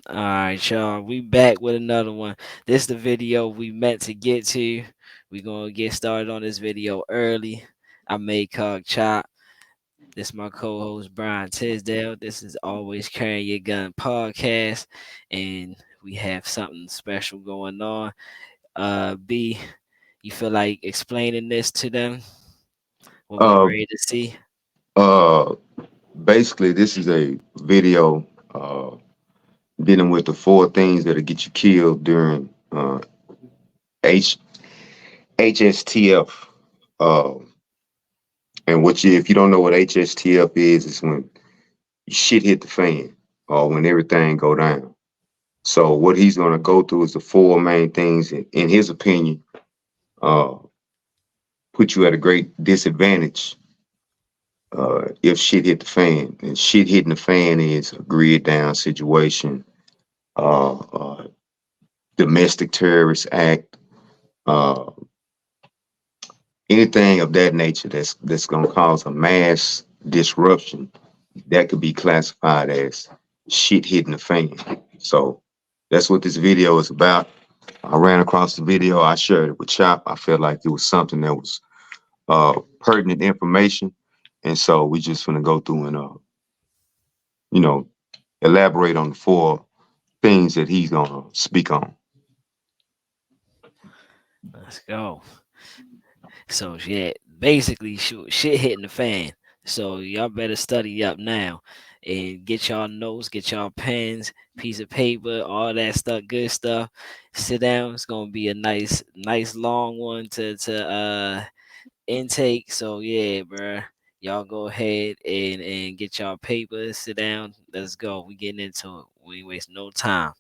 All right, y'all. We back with another one. This the video we meant to get to. We gonna get started on this video early. I made ACOGchopp. This my co-host Brian Tisdale. This is Always Carrying Your Gun podcast, and we have something special going on. B, you feel like explaining this to them? What we Uh, ready to see? uh, Basically, this is a video uh, dealing with the four things that'll get you killed during H HSTF. Uh, and if you don't know what HSTF is, it's when shit hit the fan or when everything go down. So what he's gonna go through is the four main things, in his opinion, uh, put you at a great disadvantage if shit hit the fan. And shit hitting the fan is a grid down situation, uh, uh, domestic terrorist act, uh, anything of that nature that's going to cause a mass disruption that could be classified as shit hitting the fan. So that's what this video is about. I ran across the video. I shared it with Chop. I felt like it was something that was pertinent information, and so we just gonna go through and you know elaborate on the four things that he's gonna speak on. Let's go. So yeah, basically shit hitting the fan. So y'all better study up now and get y'all notes, get y'all pens, piece of paper, all that stuff, good stuff. Sit down. It's gonna be a nice long one to intake. So yeah, bruh. Y'all go ahead and get y'all papers, sit down. Let's go. We getting into it. We ain't waste no time.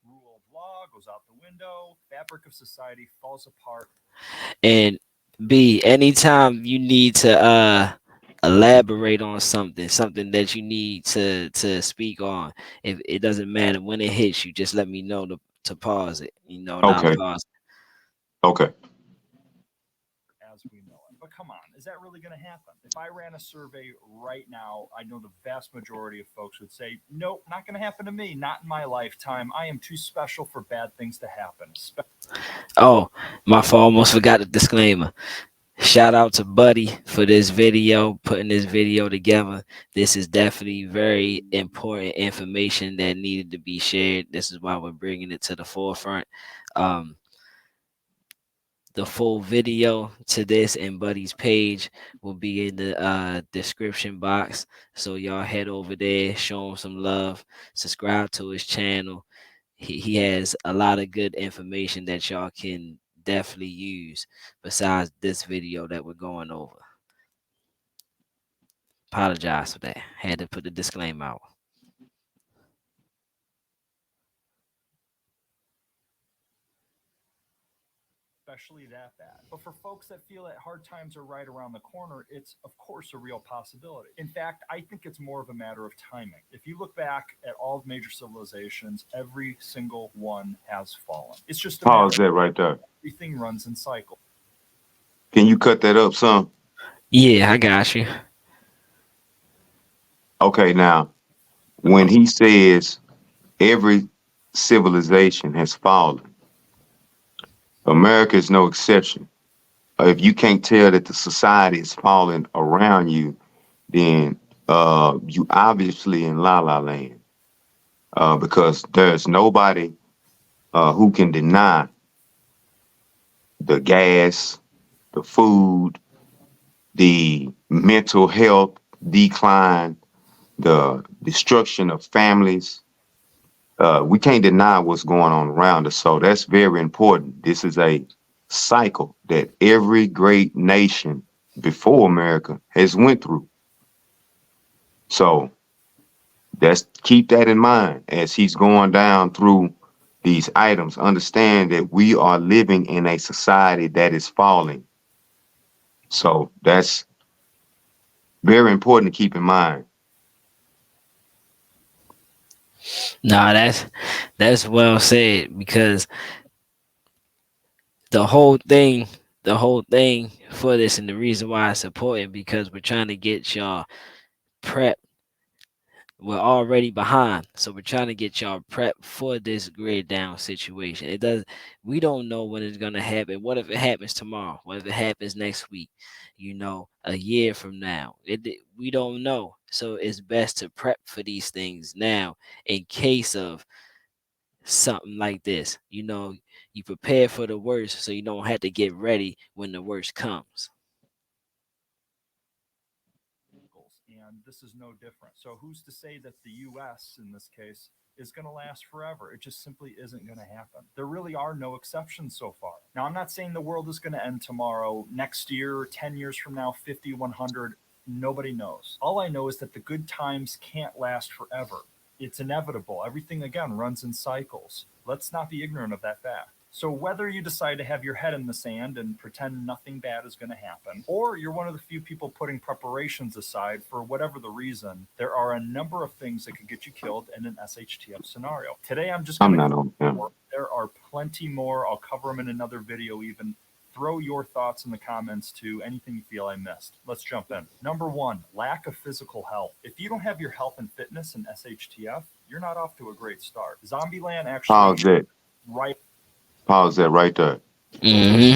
Rule of law goes out the window. Fabric of society falls apart. And B, anytime you need to elaborate on something that you need to speak on, if it doesn't matter when it hits you, just let me know to pause it. Not Okay, pause. okay. As we know it. But come on, is that really going to happen? If I ran a survey right now, I know the vast majority of folks would say, nope, not going to happen to me. Not in my lifetime. I am too special for bad things to happen. Oh, my fault. Almost forgot the disclaimer. Shout out to Buddy for this video, putting this video together. This is definitely very important information that needed to be shared. This is why we're bringing it to the forefront. Um, The full video to this and Buddy's page will be in the description box. So y'all head over there, show him some love, subscribe to his channel. He has a lot of good information that y'all can definitely use besides this video that we're going over. Apologize for that. Had to put the disclaimer out. Especially that bad. But for folks that feel that hard times are right around the corner, it's of course a real possibility. In fact, I think it's more of a matter of timing. If you look back at all major civilizations, every single one has fallen. It's just a matter Pause of that right there. everything runs in cycles. Can you cut that up some? Yeah, I got you. Okay, now when he says every civilization has fallen, America is no exception. If you can't tell that the society is falling around you, then you obviously in la la land, because there's nobody who can deny the gas, the food, the mental health decline, the destruction of families. We can't deny what's going on around us. So that's very important. This is a cycle that every great nation before America has went through. So that's keep that in mind as he's going down through these items. Understand that we are living in a society that is falling. So that's very important to keep in mind. Nah, that's well said because the whole thing, the whole thing for this and the reason why it's important because we're trying to get y'all prep we're already behind. So we're trying to get y'all prepped for this grid down situation. It does we don't know when it's gonna happen. What if it happens tomorrow? What if it happens next week? A year from now. We don't know. So it's best to prep for these things now in case of something like this. You prepare for the worst so you don't have to get ready when the worst comes. And this is no different. So who's to say that the US in this case is going to last forever? It just simply isn't going to happen. There really are no exceptions so far. Now, I'm not saying the world is going to end tomorrow, next year, 10 years from now, 50, 100. Nobody knows. All I know is that the good times can't last forever. It's inevitable. Everything, again, runs in cycles. Let's not be ignorant of that fact. So, whether you decide to have your head in the sand and pretend nothing bad is going to happen, or you're one of the few people putting preparations aside for whatever the reason, there are a number of things that could get you killed in an SHTF scenario. Today, I'm just going I'm to not cover on camera. four. There are plenty more. I'll cover them in another video, even. Throw your thoughts in the comments to anything you feel I missed. Let's jump in. Number one, lack of physical health. If you don't have your health and fitness in SHTF, you're not off to a great start. Zombieland actually Pause that. right. Pause that right there. Hmm.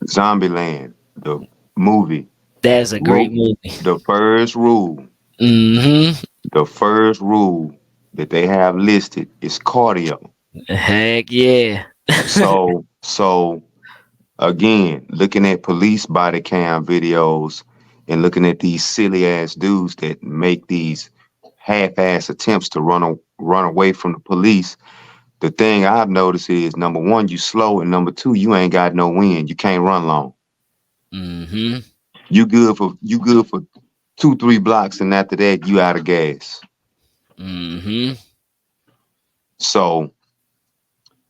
Zombieland, the movie. That's a great Ru- movie. The first rule, Hmm. the first rule that they have listed is cardio. Heck yeah. So again, looking at police body cam videos and looking at these silly ass dudes that make these half-ass attempts to run away from the police. The thing I've noticed is number one, you slow, and number two, you ain't got no wind. You can't run long. Hmm. You good for 2, 3 blocks, and after that, you out of gas. Hmm. So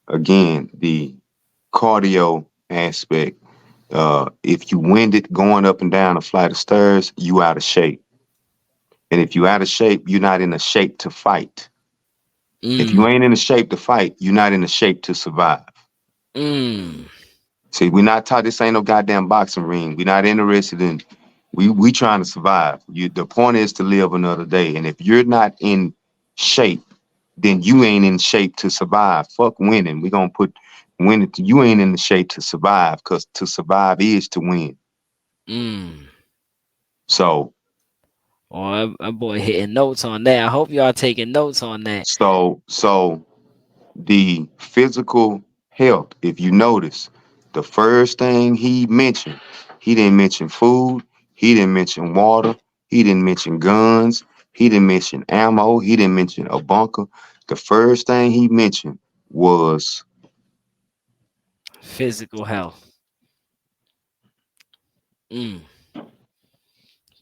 again, the cardio aspect. If you winded going up and down a flight of stairs, you out of shape. And if you out of shape, you're not in a shape to fight. If you Mm. ain't in a shape to fight, you're not in a shape to survive. Mm. See, we're not taught this ain't no goddamn boxing ring. We're not interested in we trying to survive. The point is to live another day. And if you're not in shape, then you ain't in shape to survive. Fuck winning. We're gonna put winning you ain't in the shape to survive, because to survive is to win. Mm. So Oh, that boy hitting notes on that. I hope y'all taking notes on that. so the physical health, if you notice, the first thing he didn't mention food, he didn't mention water, he didn't mention guns, he didn't mention ammo, he didn't mention a bunker. The first thing he mentioned was Physical health. Mm.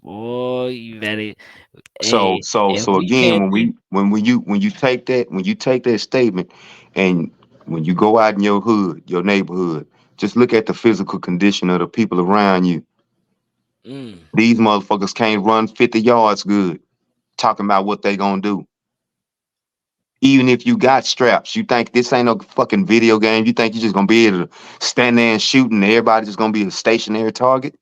Boy, you better. so Hey, so if so we again can't do. when you take that statement, and when you go out in your hood, your neighborhood, just look at the physical condition of the people around you. Mm. These motherfuckers can't run 50 yards good, talking about what they gonna do. Even if you got straps, you think this ain't no fucking video game? You think you just gonna be able to stand there and shoot and everybody just gonna be a stationary target?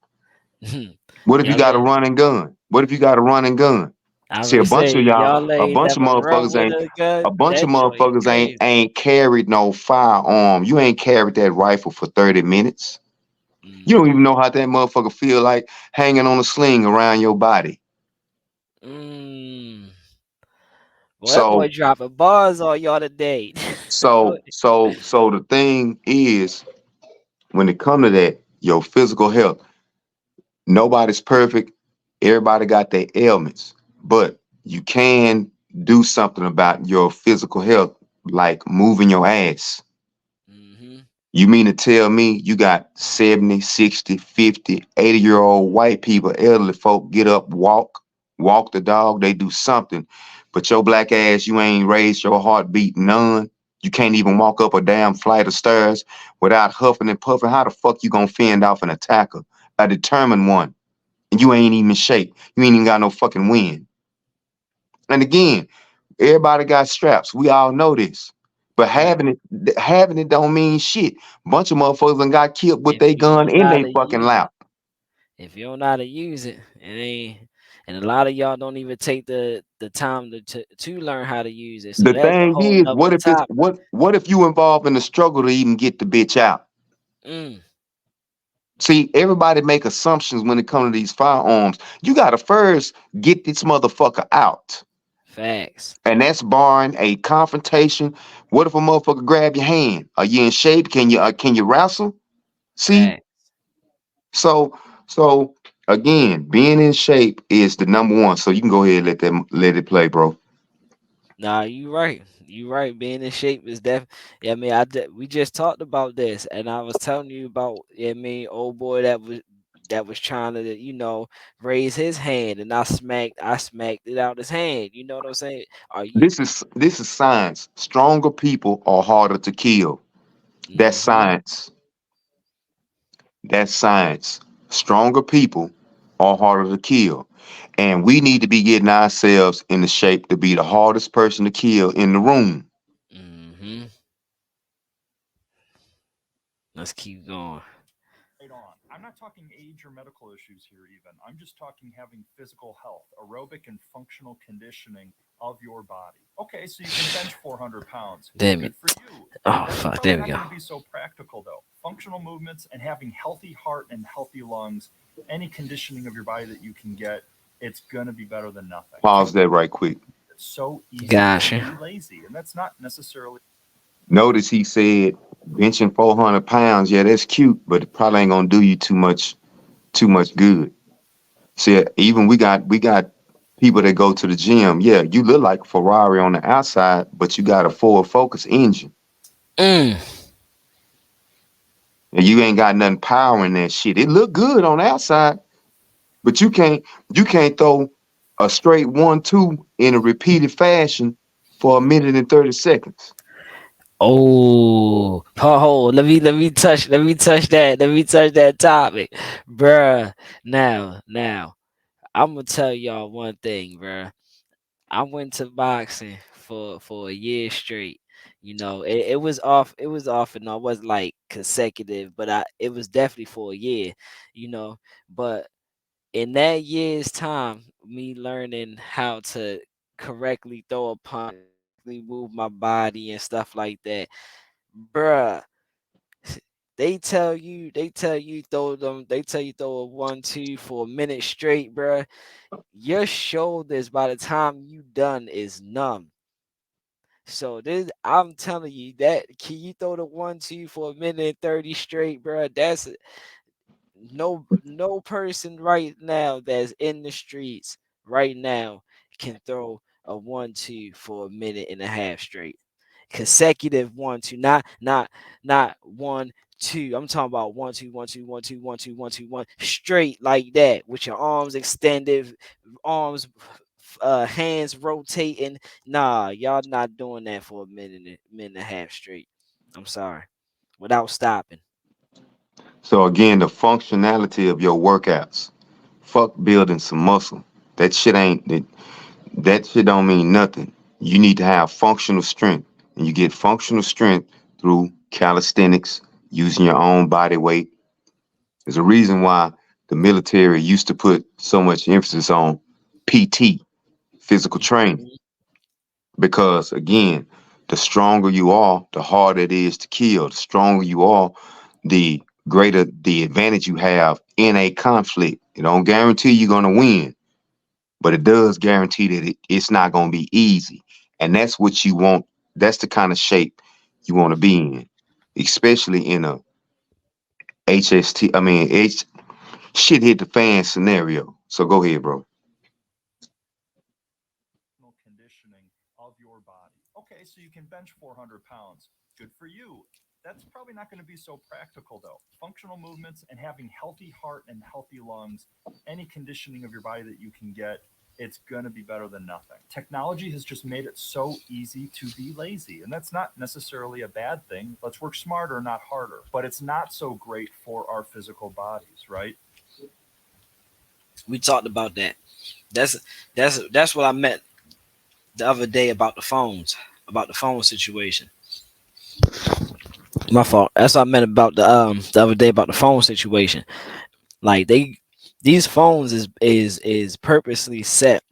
What if you Y'all got a let. running gun? What if you got a running gun? I was See, gonna say y'all a ain't bunch of never run motherfuckers with ain't a gun. a bunch of That joint motherfuckers ain't crazy. ain't carried no firearm. You ain't carried that rifle for 30 minutes. You don't Hmm. even know how that motherfucker feel like hanging on a sling around your body. Mm. Boy, that boy So dropping bars on y'all today. Go. so the thing is, when it come to that, your physical health, nobody's perfect. Everybody got their ailments, but you can do something about your physical health, like moving your ass. Hmm. You mean to tell me you got 70, 60, 50, 80-year-old white people, elderly folk get up, walk the dog, they do something, but your black ass, you ain't raised your heartbeat none. You can't even walk up a damn flight of stairs without huffing and puffing. How the fuck you gonna fend off an attacker, a determined one? And you ain't even shake. You ain't even got no fucking wind. And again, everybody got straps. We all know this. But Right. having it don't mean shit. Bunch of motherfuckers done got killed with If their you gun don't know in how their to fucking use it, lap. if you don't know how to use it, it ain't. and a lot of y'all don't even take the time to learn how to use it. So The that's a thing whole is, nother what if it's topic. what if you involved in the struggle to even get the bitch out? Mm, See, everybody make assumptions when it comes to these firearms. You gotta first get this motherfucker out. facts, And that's barring a confrontation. What if a motherfucker grab your hand? Are you in shape? Can you wrestle? See, facts. so so again, being in shape is the number one. So you can go ahead and let it play, bro. Nah, you right. You right. Being in shape is def. Yeah, I mean, we just talked about this, and I was telling you about. Yeah, I mean, old boy that was trying to raise his hand, and I smacked it out his hand. You know what I'm saying? Are you? This is science. Stronger people are harder to kill. That's Mm-hmm. science. That's science. Stronger people are harder to kill. And we need to be getting ourselves in the shape to be the hardest person to kill in the room. Mm-hmm. Let's keep going. Right on. I'm not talking age or medical issues here, even. I'm just talking having physical health, aerobic and functional conditioning of your body. Okay, so you can bench 400 pounds. Damn it. Good for you. Oh That's fuck. probably There we not go. going to be so practical, though. Functional movements and having healthy heart and healthy lungs, any conditioning of your body that you can get, it's going to be better than nothing. Pause that right quick. It's so easy to Gotcha. be lazy, and that's not necessarily Notice he said benching 400 pounds. Yeah, that's cute, but it probably ain't gonna do you too much good. See, even we got people that go to the gym. Yeah, you look like Ferrari on the outside, but you got a Ford Focus engine, Mm. and you ain't got nothing power in that shit. It look good on the outside, but you can't throw a straight 1-2 in a repeated fashion for a minute and 30 seconds. Oh, hold. Let me touch that topic, bruh. Now, I'm gonna tell y'all one thing, bruh. I went to boxing for a year straight. It was off. It was off and on. It wasn't like consecutive, but it was definitely for a year. You know, but in that year's time, me learning how to correctly throw a punch, correctly move my body and stuff like that, bruh. They tell you throw a 1-2 for a minute straight, bruh. Your shoulders by the time you done is numb. So this, I'm telling you that can you throw the 1-2 for a minute and 30 straight, bruh? That's no person right now that's in the streets right now can throw a 1-2 for a minute and a half straight. Consecutive 1-2, not 1-2. I'm talking about 1-2, 1-2, 1-2, 1-2, 1-2, 1 straight like that with your arms extended, arms, hands rotating. Nah, y'all not doing that for a minute and a half straight. I'm sorry, without stopping. So again, the functionality of your workouts. Fuck building some muscle. That shit don't mean nothing. You need to have functional strength, and you get functional strength through calisthenics, using your own body weight. There's a reason why the military used to put so much emphasis on PT, physical training, Mhm. because again, the stronger you are, the harder it is to kill. The stronger you are, the greater the advantage you have in a conflict. It don't guarantee you're gonna win, but it does guarantee that it's not gonna be easy. And that's what you want. That's the kind of shape you want to be in, especially in a HST. I mean, shit hit the fan scenario. So go ahead, bro. conditioning of your body. Okay, so you can bench 400 pounds. Good for you. That's probably not going to be so practical, though. Functional movements and having healthy heart and healthy lungs, any conditioning of your body that you can get, it's going to be better than nothing. Technology has just made it so easy to be lazy, and that's not necessarily a bad thing. Let's work smarter, not harder. But it's not so great for our physical bodies, right? We talked about that. That's that's what I meant the other day about the phones, about the phone situation. My fault. That's what I meant about the other day about the phone situation. Like These phones is purposely set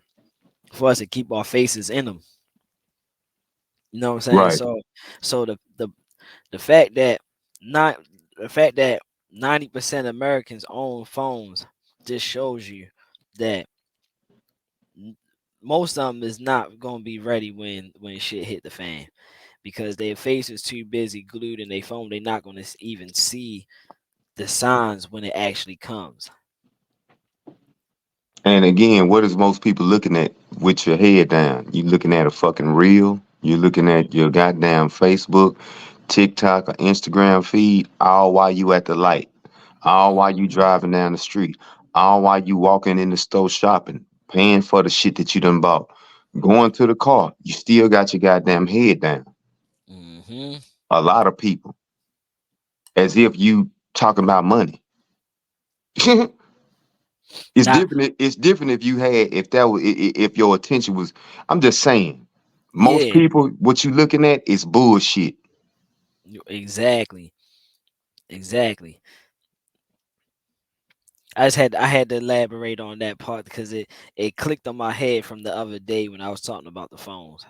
for us to keep our faces in them. You know what I'm saying? Right. So the fact that not the fact that 90% Americans own phones just shows you that n- most of them is not gonna be ready when shit hit the fan, because their face is too busy glued in their phone. They're not gonna even see the signs when it actually comes. And again, what is most people looking at with your head down? You looking at a fucking reel? You looking at your goddamn Facebook, TikTok, or Instagram feed, all while you at the light, all while you Mhm. driving down the street, all while you walking in the store shopping, paying for the shit that you done bought, going to the car. You still got your goddamn head down. Mhm. A lot of people, as if you talking about money. It's Not different. It's different if you had if that was if your attention was. I'm just saying, most yeah, people, what you looking at is bullshit. exactly. Exactly. I had to elaborate on that part because it clicked on my head from the other day when I was talking about the phones.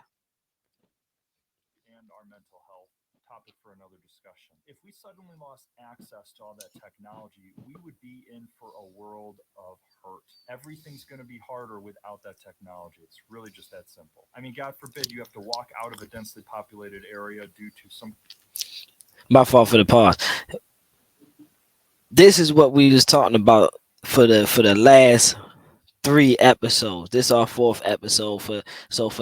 And our mental health, topic for another discussion. If we suddenly lost access to all that technology, we would be in for a world of hurt. Everything's going to be harder without that technology. It's really just that simple. I mean, God forbid you have to walk out of a densely populated area due to some. My fault for the pause. This is what we was talking about for the last 3 episodes. This our fourth episode for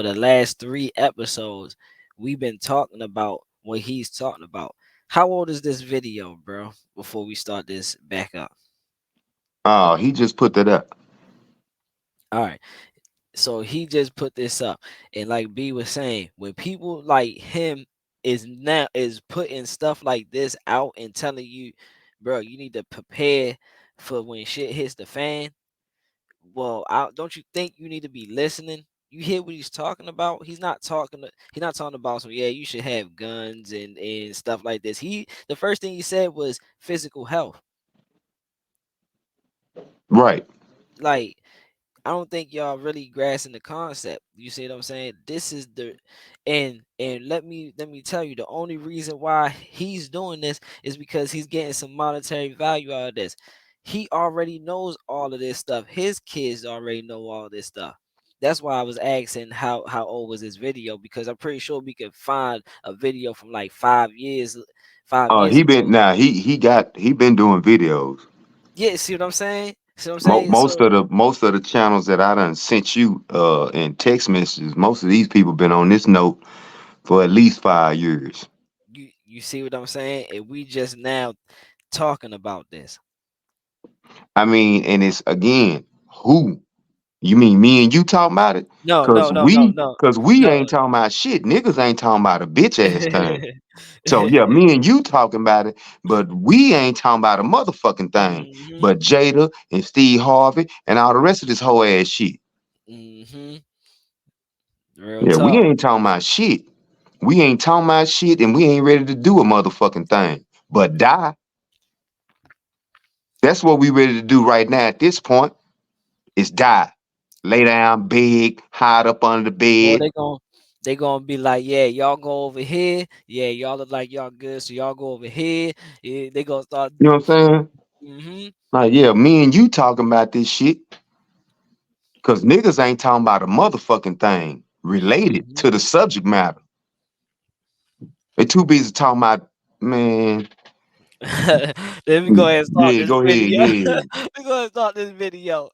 the last 3 episodes we've been talking about what he's talking about. How old is this video, bro? Before we start this back up. Oh, he just put that up. All right. So he just put this up, and like B was saying, when people like him is putting stuff like this out and telling you, bro, you need to prepare for when shit hits the fan. Well, don't you think you need to be listening? You hear what he's talking about? He's not talking about, so yeah, you should have guns and stuff like this. The first thing he said was physical health. Right. Like, I don't think y'all really grasping the concept. You see what I'm saying? This is the and let me tell you, the only reason why he's doing this is because he's getting some monetary value out of this. He already knows all of this stuff. His kids already know all this stuff. That's why I was asking how old was this video, because I'm pretty sure we could find a video from like 5 years, 5 years He been ago. now he been doing videos. Yeah, see what I'm saying? See what I'm saying? Most So of the channels that I done sent you in text messages, most of these people been on this note for at least 5 years. you see what I'm saying? And we just now talking about this. I mean, and it's again, who? You mean me and you talking about it? No, Cause no, no, no, we, no, cause we no. ain't talking about shit. Niggas ain't talking about a bitch ass thing. So yeah, me and you talking about it, but we ain't talking about a motherfucking thing. Mhm, But Jada and Steve Harvey and all the rest of this whole ass shit. mhm. Real Yeah, we talk. ain't talking about shit. We ain't talking about shit, and we ain't ready to do a motherfucking thing. But die. That's what we ready to do right now at this point. Is die. Lay down, beg, hide up under the Boy, bed. they gonna be like, yeah, y'all go over here. Yeah, y'all look like y'all good, so y'all go over here. Yeah, they gonna start. You know what I'm saying? Mhm, Like, yeah, me and you talking about this shit. Cause niggas ain't talking about a motherfucking thing related mhm. to the subject matter. They too busy talking about, man. Let me go ahead and start Yeah, this go ahead, video. yeah. Let me go ahead and start this video.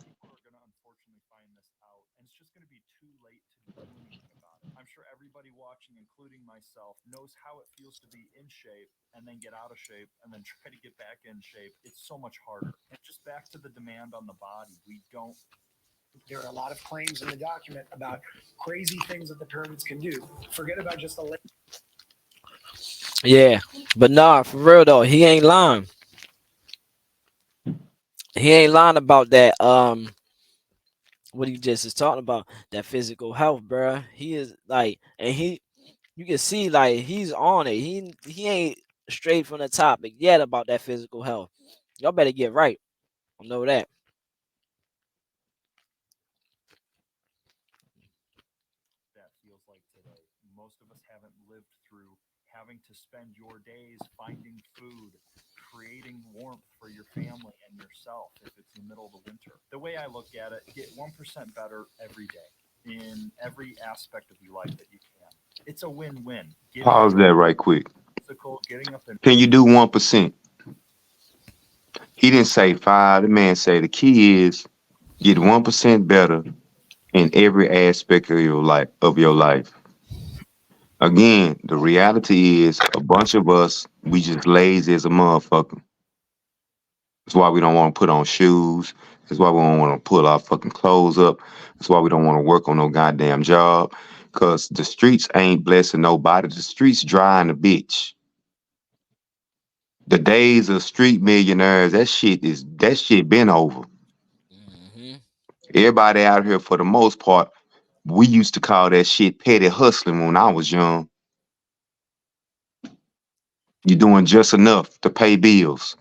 People are going to unfortunately find this out, and it's just going to be too late to do anything about it. I'm sure everybody watching, including myself, knows how it feels to be in shape and then get out of shape and then try to get back in shape. It's so much harder. And just back to the demand on the body, we don't. There are a lot of claims in the document about crazy things that the pyramids can do. Forget about just the. Yeah, but nah, for real though, he ain't lying. He ain't lying about that. What he just is talking about, that physical health, bruh. He is like, and you can see like he's on it. He ain't. straight from the topic yet about that physical health. Y'all better get right. I know that. That feels like today. Most of us haven't lived through having to spend your days finding food, creating warmth for your family and yourself if it's the middle of the winter. The way I look at it, get 1% better every day in every aspect of your life that you can. It's a win win. Getting up Pause that right quick. physical, getting up and Can you do 1%? He didn't say five. The man say the key is get 1% better in every aspect of your life. Again, the reality is a bunch of us, we just lazy as a motherfucker. That's why we don't want to put on shoes. That's why we don't want to pull our fucking clothes up. That's why we don't want to work on no goddamn job. Cause the streets ain't blessing nobody. The streets drying the bitch. The days of street millionaires, that shit been over. Hmm. Everybody out here for the most part, we used to call that shit petty hustling when I was young. You're doing just enough to pay bills,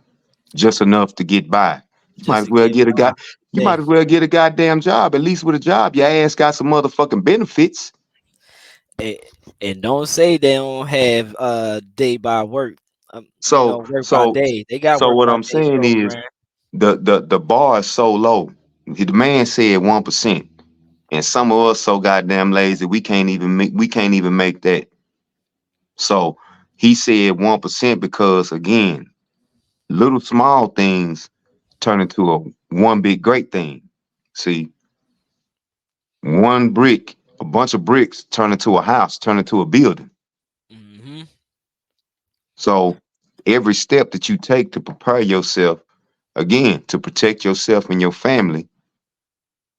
just enough to get by. You might Just as to well get get a guy. by. You might Day. as well get a goddamn job. At least with a job, your ass got some motherfucking benefits. And, and don't say they don't have day by work. So, Work by so, day. They got so work what by I'm day saying is program. the bar is so low. The man said 1%, and some of us so goddamn lazy we can't even make that. So he said 1% because again, little small things turn into a one big great thing. See, one brick, a bunch of bricks turn into a house, turn into a building. Hmm. So every step that you take to prepare yourself, again, to protect yourself and your family,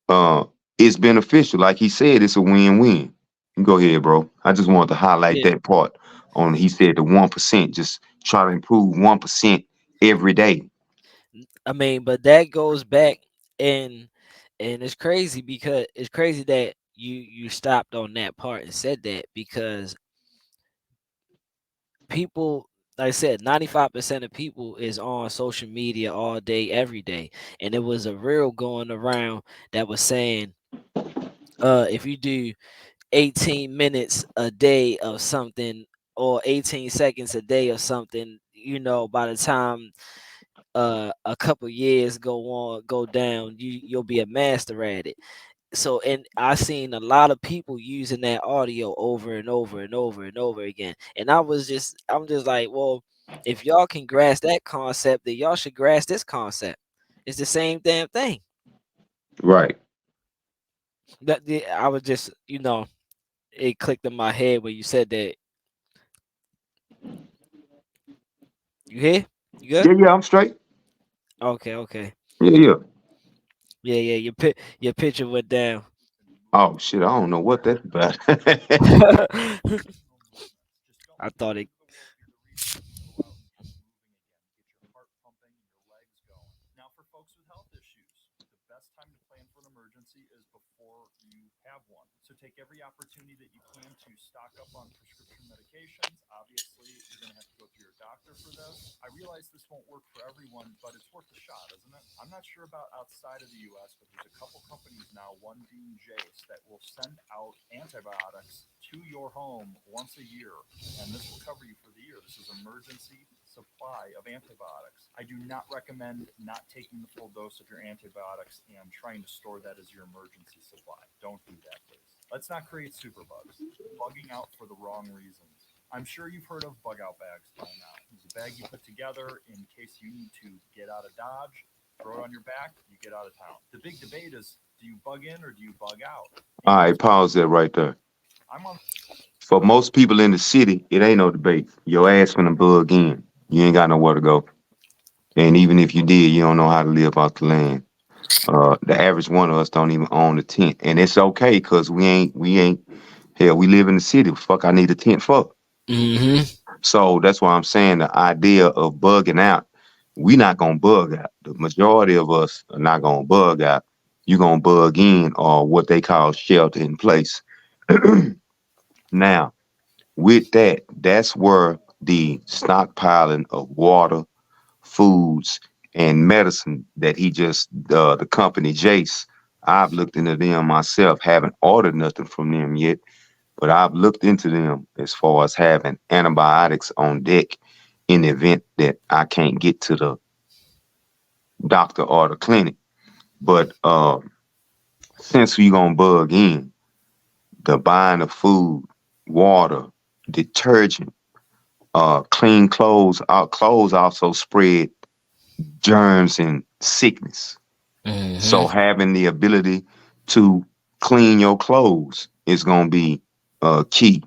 uh, is beneficial. Like he said, it's a win-win. Go ahead, bro. I just wanted to highlight Yeah. that part on he said the 1%. Just try to improve 1% every day. I mean, but that goes back and it's crazy because it's crazy that you stopped on that part and said that because people, like I said, 95% of people is on social media all day every day, and it was a reel going around that was saying if you do 18 minutes a day of something or 18 seconds a day of something, by the time a couple years go down, you'll be a master at it. So, and I seen a lot of people using that audio over and over and over and over again, and I'm just like, well, if y'all can grasp that concept, then y'all should grasp this concept. It's the same damn thing. Right. I was just, it clicked in my head when you said that. You here? You good? Yeah, yeah, I'm straight. Okay, okay. Yeah, yeah. Yeah, yeah. Your picture went down. Oh shit, I don't know what that's about. I just don't thought it. move away. You're the reason you can go out and get moving again, get your heart pumping and your legs going. Now, for folks with health issues, the best time to plan for an emergency is before you have one. So take every opportunity that you can to stock up on prescription medications. Obviously, you're going to have to go through your doctor for this. I realize this won't work for everyone, but it's worth a shot, isn't it? I'm not sure about outside of the US, but there's a couple companies now, one being Jace, that will send out antibiotics to your home once a year, and this will cover you for the year. This is emergency supply of antibiotics. I do not recommend not taking the full dose of your antibiotics and trying to store that as your emergency supply. Don't do that, please. Let's not create superbugs, bugging out for the wrong reasons. I'm sure you've heard of bug out bags by now. It's a bag you put together in case you need to get out of Dodge, throw it on your back, you get out of town. The big debate is, do you bug in or do you bug out? All And right, pause that right there. I'm on. For most people in the city, it ain't no debate. Your ass finna bug in. You ain't got nowhere to go. And even if you did, you don't know how to live off the land. The average one of us don't even own a tent, and it's okay because we ain't. Hell, we live in the city. Fuck, I need a tent for. Hmm. So that's why I'm saying the idea of bugging out. We not gonna bug out. The majority of us are not gonna bug out. You gonna bug in or what they call shelter in place. Now, with that, that's where the stockpiling of water, foods, and medicine that he just the company Jace. I've looked into them myself. Haven't ordered nothing from them yet, but I've looked into them as far as having antibiotics on deck in the event that I can't get to the doctor or the clinic. But since we gonna bug in, the buying of food, water, detergent, clean clothes. Our clothes also spread germs and sickness. So Mm-hmm. having the ability to clean your clothes is gonna be key.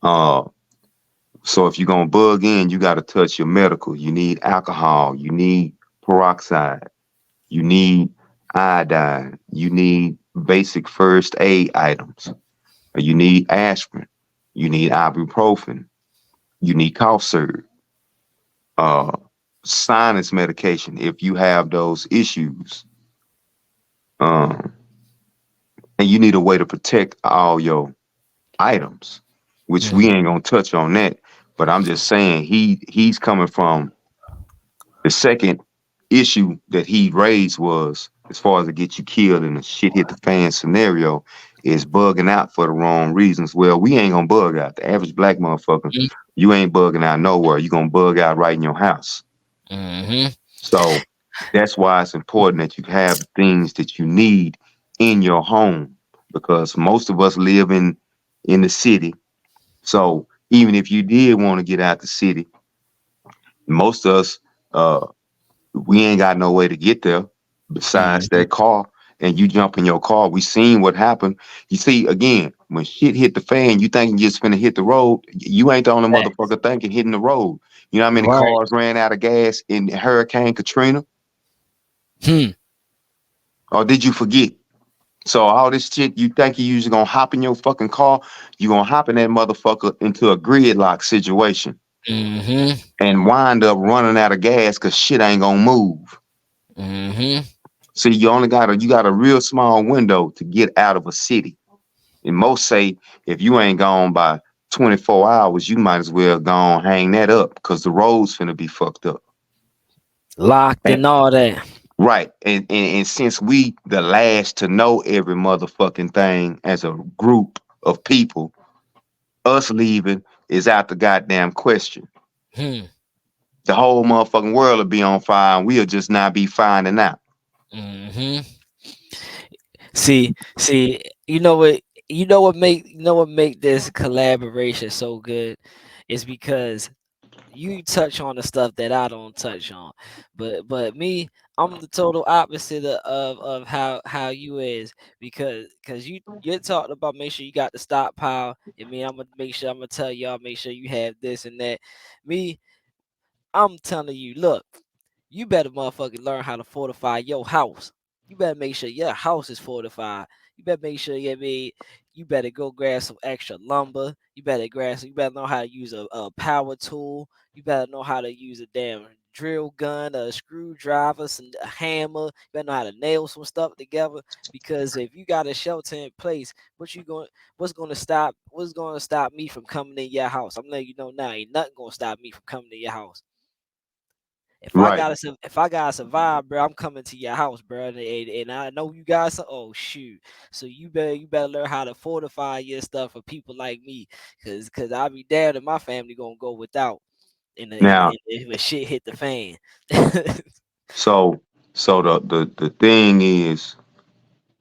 Uh, so if you're gonna bug in, you got to touch your medical. You need alcohol. You need peroxide. You need iodine. You need basic first aid items. You need aspirin. You need ibuprofen. You need cough syrup. Uh, Sinus medication if you have those issues. Um, and you need a way to protect all your items, which we ain't gonna touch on that. But I'm just saying he's coming from the second issue that he raised was as far as to get you killed in a shit hit the fan scenario is bugging out for the wrong reasons. Well, we ain't gonna bug out. The average black motherfucker, you ain't bugging out nowhere. You gonna bug out right in your house. Mm-hmm. So that's why it's important that you have the things that you need in your home because most of us live in the city. So even if you did want to get out the city, most of us we ain't got no way to get there besides Mm-hmm. that car. And you jump in your car. We seen what happened. You see, again, when shit hit the fan, you think you just finna hit the road. You ain't the only motherfucker thinking hitting the road. You know how many Right. cars ran out of gas in Hurricane Katrina? Hmm. Or did you forget? So all this shit, you think you usually gonna hop in your fucking car, you gonna hop in that motherfucker into a gridlock situation Mm-hmm. and wind up running out of gas because shit ain't gonna move. Mm-hmm. See, you got a real small window to get out of a city. And most say if you ain't gone by 24 hours, you might as well go on hang that up because the road's finna be fucked up. Locked And, and all that. right. And since we the last to know every motherfucking thing as a group of people, us leaving is out the goddamn question. Hmm. The whole motherfucking world will be on fire and we'll just not be finding out. Mm-hmm. See, you know what? You know what make this collaboration so good is because you touch on the stuff that I don't touch on. But me, I'm the total opposite of how you is because you talked about make sure you got the stockpile. And me, I'm gonna make sure I'm gonna tell y'all make sure you have this and that. Me, I'm telling you, look, you better motherfucking learn how to fortify your house. You better make sure your house is fortified. You better make sure you better go grab some extra lumber. You better know how to use a power tool. You better know how to use a damn drill gun, a screwdriver, a hammer. You better know how to nail some stuff together. Because if you got a shelter in place, what's gonna stop me from coming in your house? I'm letting you know now, ain't nothing gonna stop me from coming to your house. Right. If I gotta survive, bro, I'm coming to your house, bro, and I know you guys. Oh shoot! So you better learn how to fortify your stuff for people like me, cause I'll be damned if my family gonna go without. Now, If a shit hit the fan. so the thing is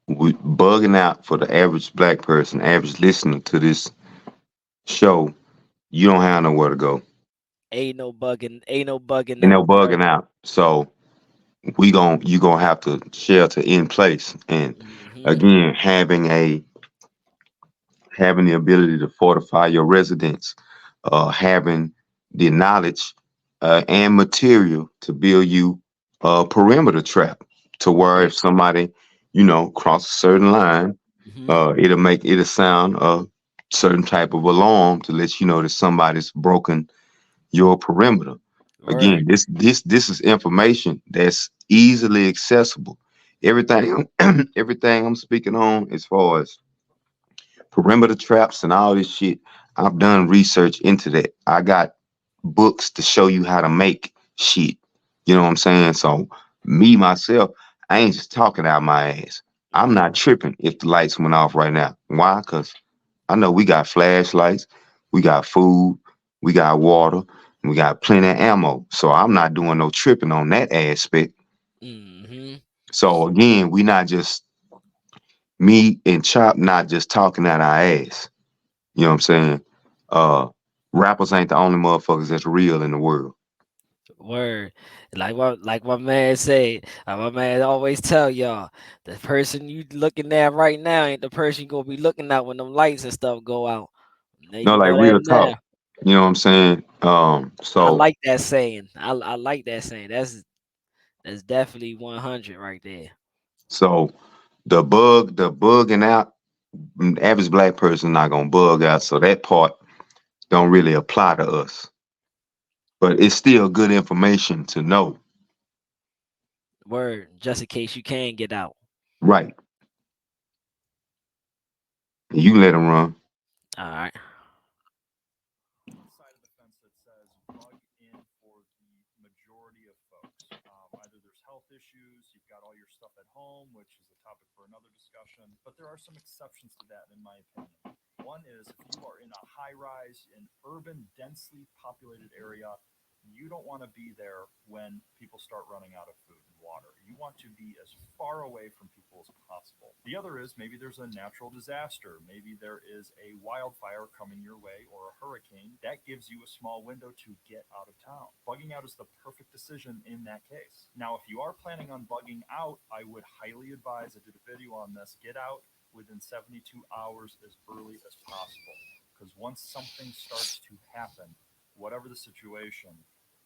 we bugging out for the average black person, average listener to this show, you don't have nowhere to go. Ain't no bugging Ain't no out, bro. bugging out. So you gonna have to shelter in place. And Hmm. again, having the ability to fortify your residence, having the knowledge and material to build you a perimeter trap to where Yeah. if somebody, cross a certain line, Hmm. it'll sound a certain type of alarm to let you know that somebody's broken your perimeter. Again, Word. this is information that's easily accessible. Everything everything I'm speaking on as far as perimeter traps and all this shit, I've done research into that. I got books to show you how to make shit. You know what I'm saying? So me myself, I ain't just talking out my ass. I'm not Mm-hmm. tripping if the lights went off right now. Why? Cause I know we got flashlights, we got food, we got water, and we got plenty of ammo. So I'm not doing no tripping on that aspect. Mm-hmm. So again, we not just me and Chop not just talking out our ass. You know what I'm saying? Uh Rappers ain't the only motherfuckers that's real in the world. Word. Like my man say, my man always tell y'all, the person you looking at right now ain't the person you gonna be looking at when them lights and stuff go out. Now No, you like know that real talk. now. You know what I'm saying? I So like that saying. I like that saying. That's definitely 100 right there. so the bugging out, average black person not gonna bug out, so that part don't really apply to us. But it's still good information to know. Word. Just in case you can get out. Right. You let them run. All right. Side of the fence that says bug in for the majority of folks. Either there's health issues, you've got all your stuff at home, which is a topic for another discussion, but there are some exceptions to that, in my opinion. One is if you are in a high rise, an urban, densely populated area, you don't want to be there when people start running out of food and water. You want to be as far away from people as possible. The other is maybe there's a natural disaster. Maybe there is a wildfire coming your way or a hurricane. That gives you a small window to get out of town. Bugging out is the perfect decision in that case. Now, if you are planning on bugging out, I would highly advise, I did a video on this, get out within 72 hours as early as possible. Because once something starts to happen, whatever the situation,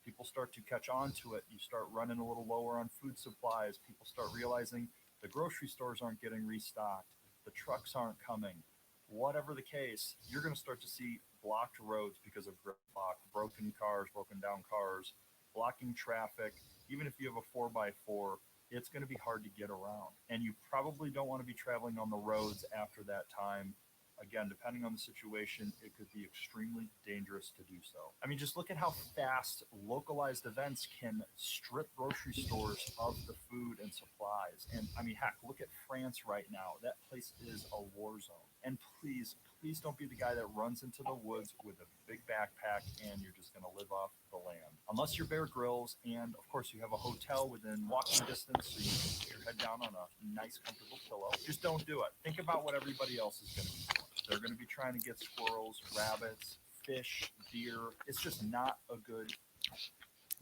people start to catch on to it. You start running a little lower on food supplies. People start realizing the grocery stores aren't getting restocked. The trucks aren't coming. Whatever the case, you're going to start to see blocked roads because of gridlock, broken cars, broken down cars, blocking traffic. Even if you have a 4x4, it's going to be hard to get around. And you probably don't want to be traveling on the roads after that time. Again, depending on the situation, it could be extremely dangerous to do so. I mean, just look at how fast localized events can strip grocery stores of the food and supplies. And I mean, heck, look at France right now. That place is a war zone. And please, please don't be the guy that runs into the woods with a big backpack and you're just going to live off the land. Unless you're Bear Grylls, and of course, you have a hotel within walking distance so you can put your head down on a nice, comfortable pillow. Just don't do it. Think about what everybody else is going to be doing. They're going to be trying to get squirrels, rabbits, fish, deer. It's just not a good.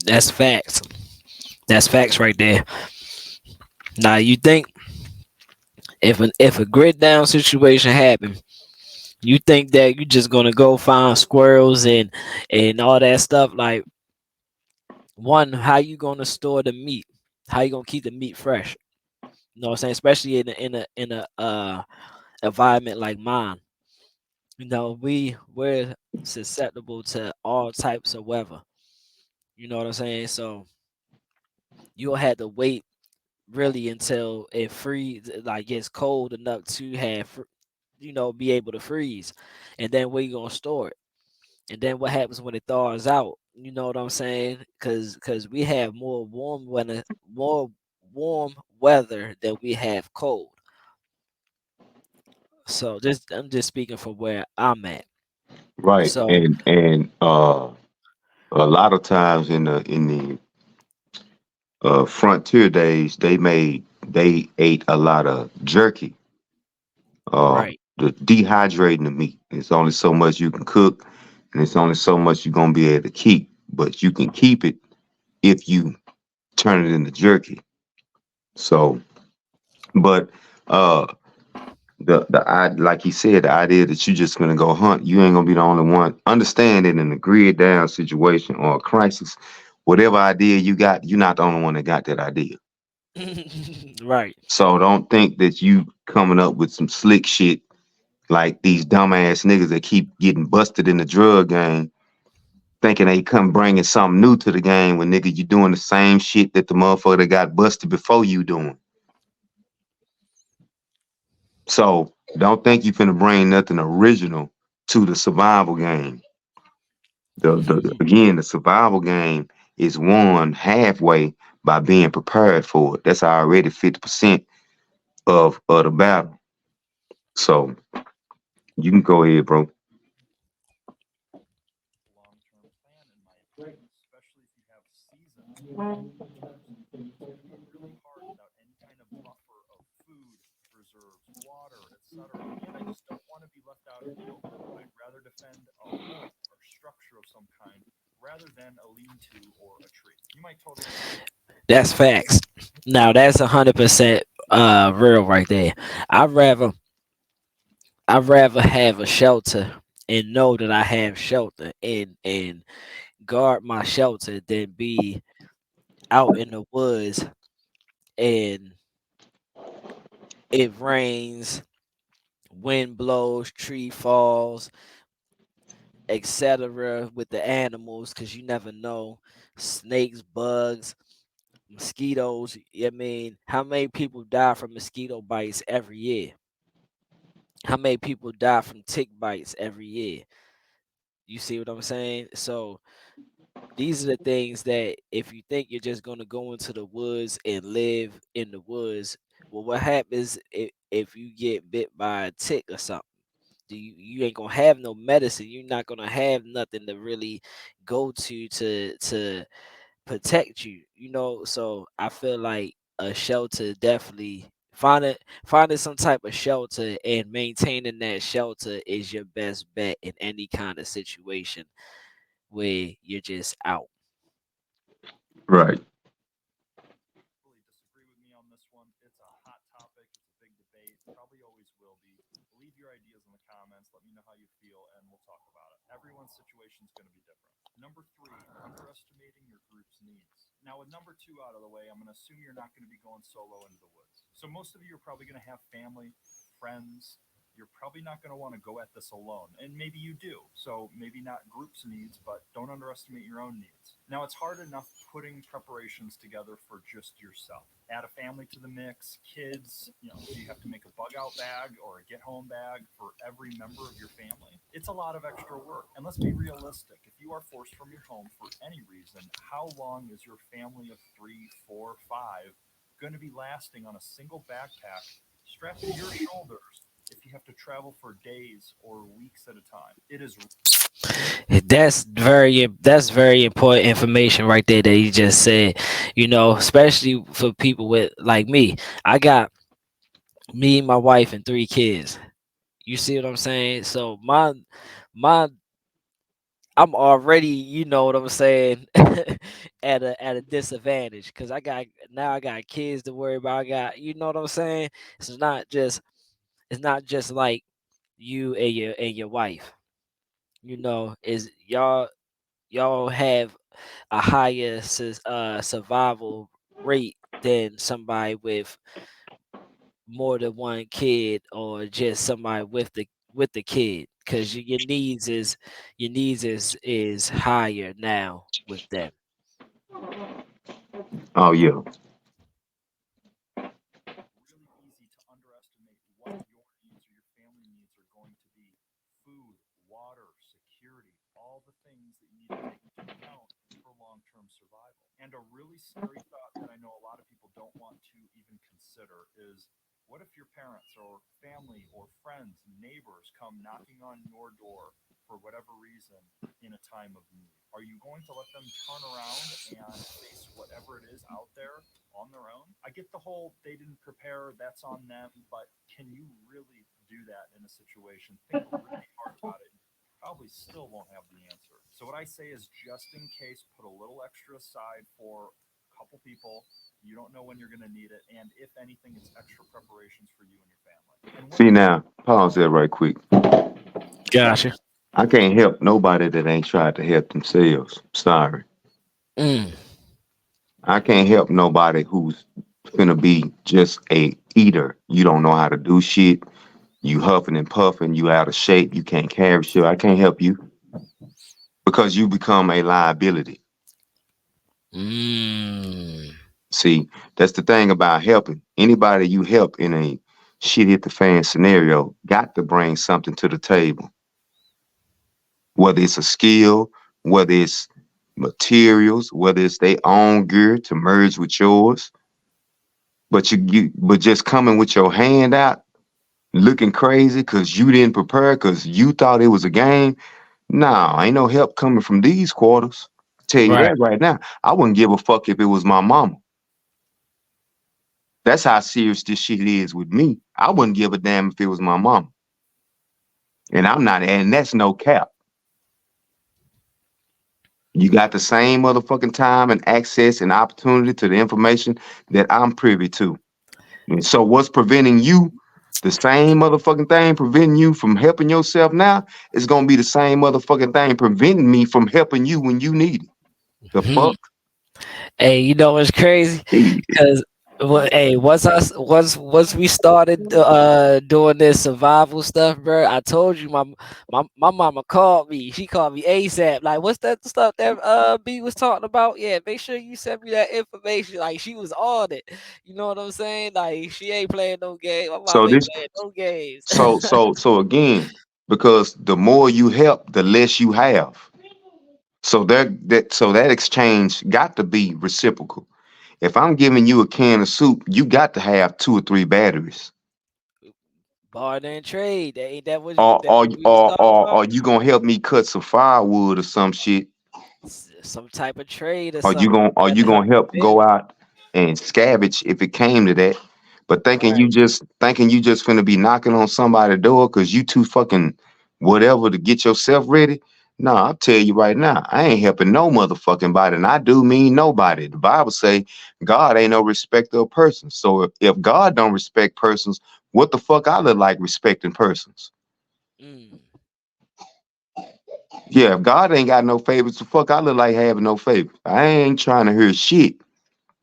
That's facts. That's facts right there. Now you think if a grid down situation happen, you think that you just gonna go find squirrels and all that stuff? Like, one, how you gonna store the meat? How you gonna keep the meat fresh? You know what I'm saying? Especially in a environment like mine. You know, we're susceptible to all types of weather. You know what I'm saying? So you'll have to wait really until it freeze, like gets cold enough to be able to freeze, and then where you gonna store it? And then what happens when it thaws out? You know what I'm saying? Because we have more warm weather than we have cold. So just I'm just speaking from where I'm at. Right. So And a lot of times in the frontier days, they ate a lot of jerky, right. the dehydrating the meat. It's only so much you can cook, and it's only so much you're gonna be able to keep. But you can keep it if you turn it into jerky. So, but uh, like he said, the idea that you're just gonna go hunt, you ain't gonna be the only one. Understand that in a grid down situation or a crisis, whatever idea you got, you're not the only one that got that idea. Right. So don't think that you coming up with some slick shit like these dumbass niggas that keep getting busted in the drug game, thinking they come bringing something new to the game when nigga you doing the same shit that the motherfucker that got busted before you doing. So don't think you finna bring nothing original to the survival game. Again, the survival game is won halfway by being prepared for it. That's already 50% of the battle. So you can go ahead, bro. Long-term plan, in my opinion, especially if you have seasons like winters. It's going to be really hard without any kind of buffer of food, reserves, water, etc. And I just don't want to be left out in the open. I'd rather defend a home or structure of some kind rather than a lean-to or a tree. You might totally disagree. That's facts. Now that's 100% real right there. I'd rather I'd rather have a shelter and know that I have shelter and guard my shelter than be out in the woods and it rains, wind blows, tree falls, etc. with the animals because you never know snakes, bugs, mosquitoes. I mean, how many people die from mosquito bites every year? How many people die from tick bites every year? You see what I'm saying? So these are the things that if you think you're just going to go into the woods and live in the woods, well, what happens if you get bit by a tick or something? You ain't gonna have no medicine. You're not gonna have nothing to really go to protect you. You know, so I feel like a shelter definitely finding some type of shelter and maintaining that shelter is your best bet in any kind of situation where you're just out. Right. Really disagree with me on this one. It's a hot topic. It's a big debate. Probably always will be. Leave your ideas in the comments. Let me know how you feel, and we'll talk about it. Everyone's situation is going to be different. Number three, underestimating your group's needs. Now, with number two out of the way, I'm going to assume you're not going to be going solo into the woods. So, most of you are probably going to have family, friends. You're probably not going to want to go at this alone. And maybe you do. So, maybe not groups' needs, but don't underestimate your own needs. Now, it's hard enough putting preparations together for just yourself. Add a family to the mix, kids, do you have to make a bug out bag or a get home bag for every member of your family? It's a lot of extra work. And let's be realistic. If you are forced from your home for any reason, how long is your family of three, four, five going to be lasting on a single backpack strapped to your shoulders if you have to travel for days or weeks at a time? It is That's very important information right there that you just said. You know, especially for people with like me. I got me, my wife, and 3 kids. You see what I'm saying? So my I'm already, you know what I'm saying, at a disadvantage because I got kids to worry about. I got, you know what I'm saying. It's not just like you and your wife. You know, is y'all have a higher survival rate than somebody with more than one kid or just somebody with the kid because your needs is higher now with them. Oh yeah. really easy to underestimate what your needs or your family needs are going to be. Food, water, security, all the things that you need to take into account for long term survival. And a really scary thought that I know a lot of people don't want to even consider is what if your parents or family or friends, neighbors come knocking on your door for whatever reason in a time of need? Are you going to let them turn around and face whatever it is out there on their own? I get the whole they didn't prepare, that's on them, but can you really do that in a situation? Think really hard about it. Probably still won't have the answer. So, what I say is just in case, put a little extra aside for a couple people. You don't know when you're going to need it. And if anything, it's extra preparations for you and your family. And one See thing, now, pause there right quick. Gotcha. I can't help nobody that ain't tried to help themselves. Sorry. Mm. I can't help nobody who's gonna be just a eater. You don't know how to do shit. You huffing and puffing. You out of shape. You can't carry shit. I can't help you because you become a liability. Mm. See, that's the thing about helping. Anybody you help in a shit hit the fan scenario got to bring something to the table, whether it's a skill, whether it's materials, whether it's their own gear to merge with yours. But just coming with your hand out, looking crazy because you didn't prepare because you thought it was a game. Nah, ain't no help coming from these quarters. Tell you Right. that right now. I wouldn't give a fuck if it was my mama. That's how serious this shit is with me. I wouldn't give a damn if it was my mama. And I'm not, and that's no cap. You got the same motherfucking time and access and opportunity to the information that I'm privy to. And so what's preventing you? The same motherfucking thing preventing you from helping yourself now is gonna be the same motherfucking thing preventing me from helping you when you need it. The Hmm. fuck? Hey, you know what's crazy? Shit. Because hey, once we started doing this survival stuff, bro, I told you my mama called me. She called me ASAP. Like, what's that stuff that B was talking about? Yeah, make sure you send me that information. Like, she was on it. You know what I'm saying? Like, she ain't playing no game. My So mama ain't this playing no games. so again, because the more you help, the less you have. So that exchange got to be reciprocal. If I'm giving you a can of soup, you got to have two or three batteries. Barter and trade. That ain't that what Or that or what we was or talking or, about? or you gonna help me cut some firewood or some shit. Some type of trade or Are you something. gonna are Got you to help gonna you help go build. out and scavenge if it came to that? But Right. thinking you just finna be knocking on somebody's door because you too fucking whatever to get yourself ready. Nah, I'll tell you right now, I ain't helping no motherfucking body, and I do mean nobody. The Bible say God ain't no respecter of persons. So if God don't respect persons, what the fuck I look like respecting persons? Mm. Yeah, if God ain't got no favors, the fuck I look like having no favors. I ain't trying to hear shit.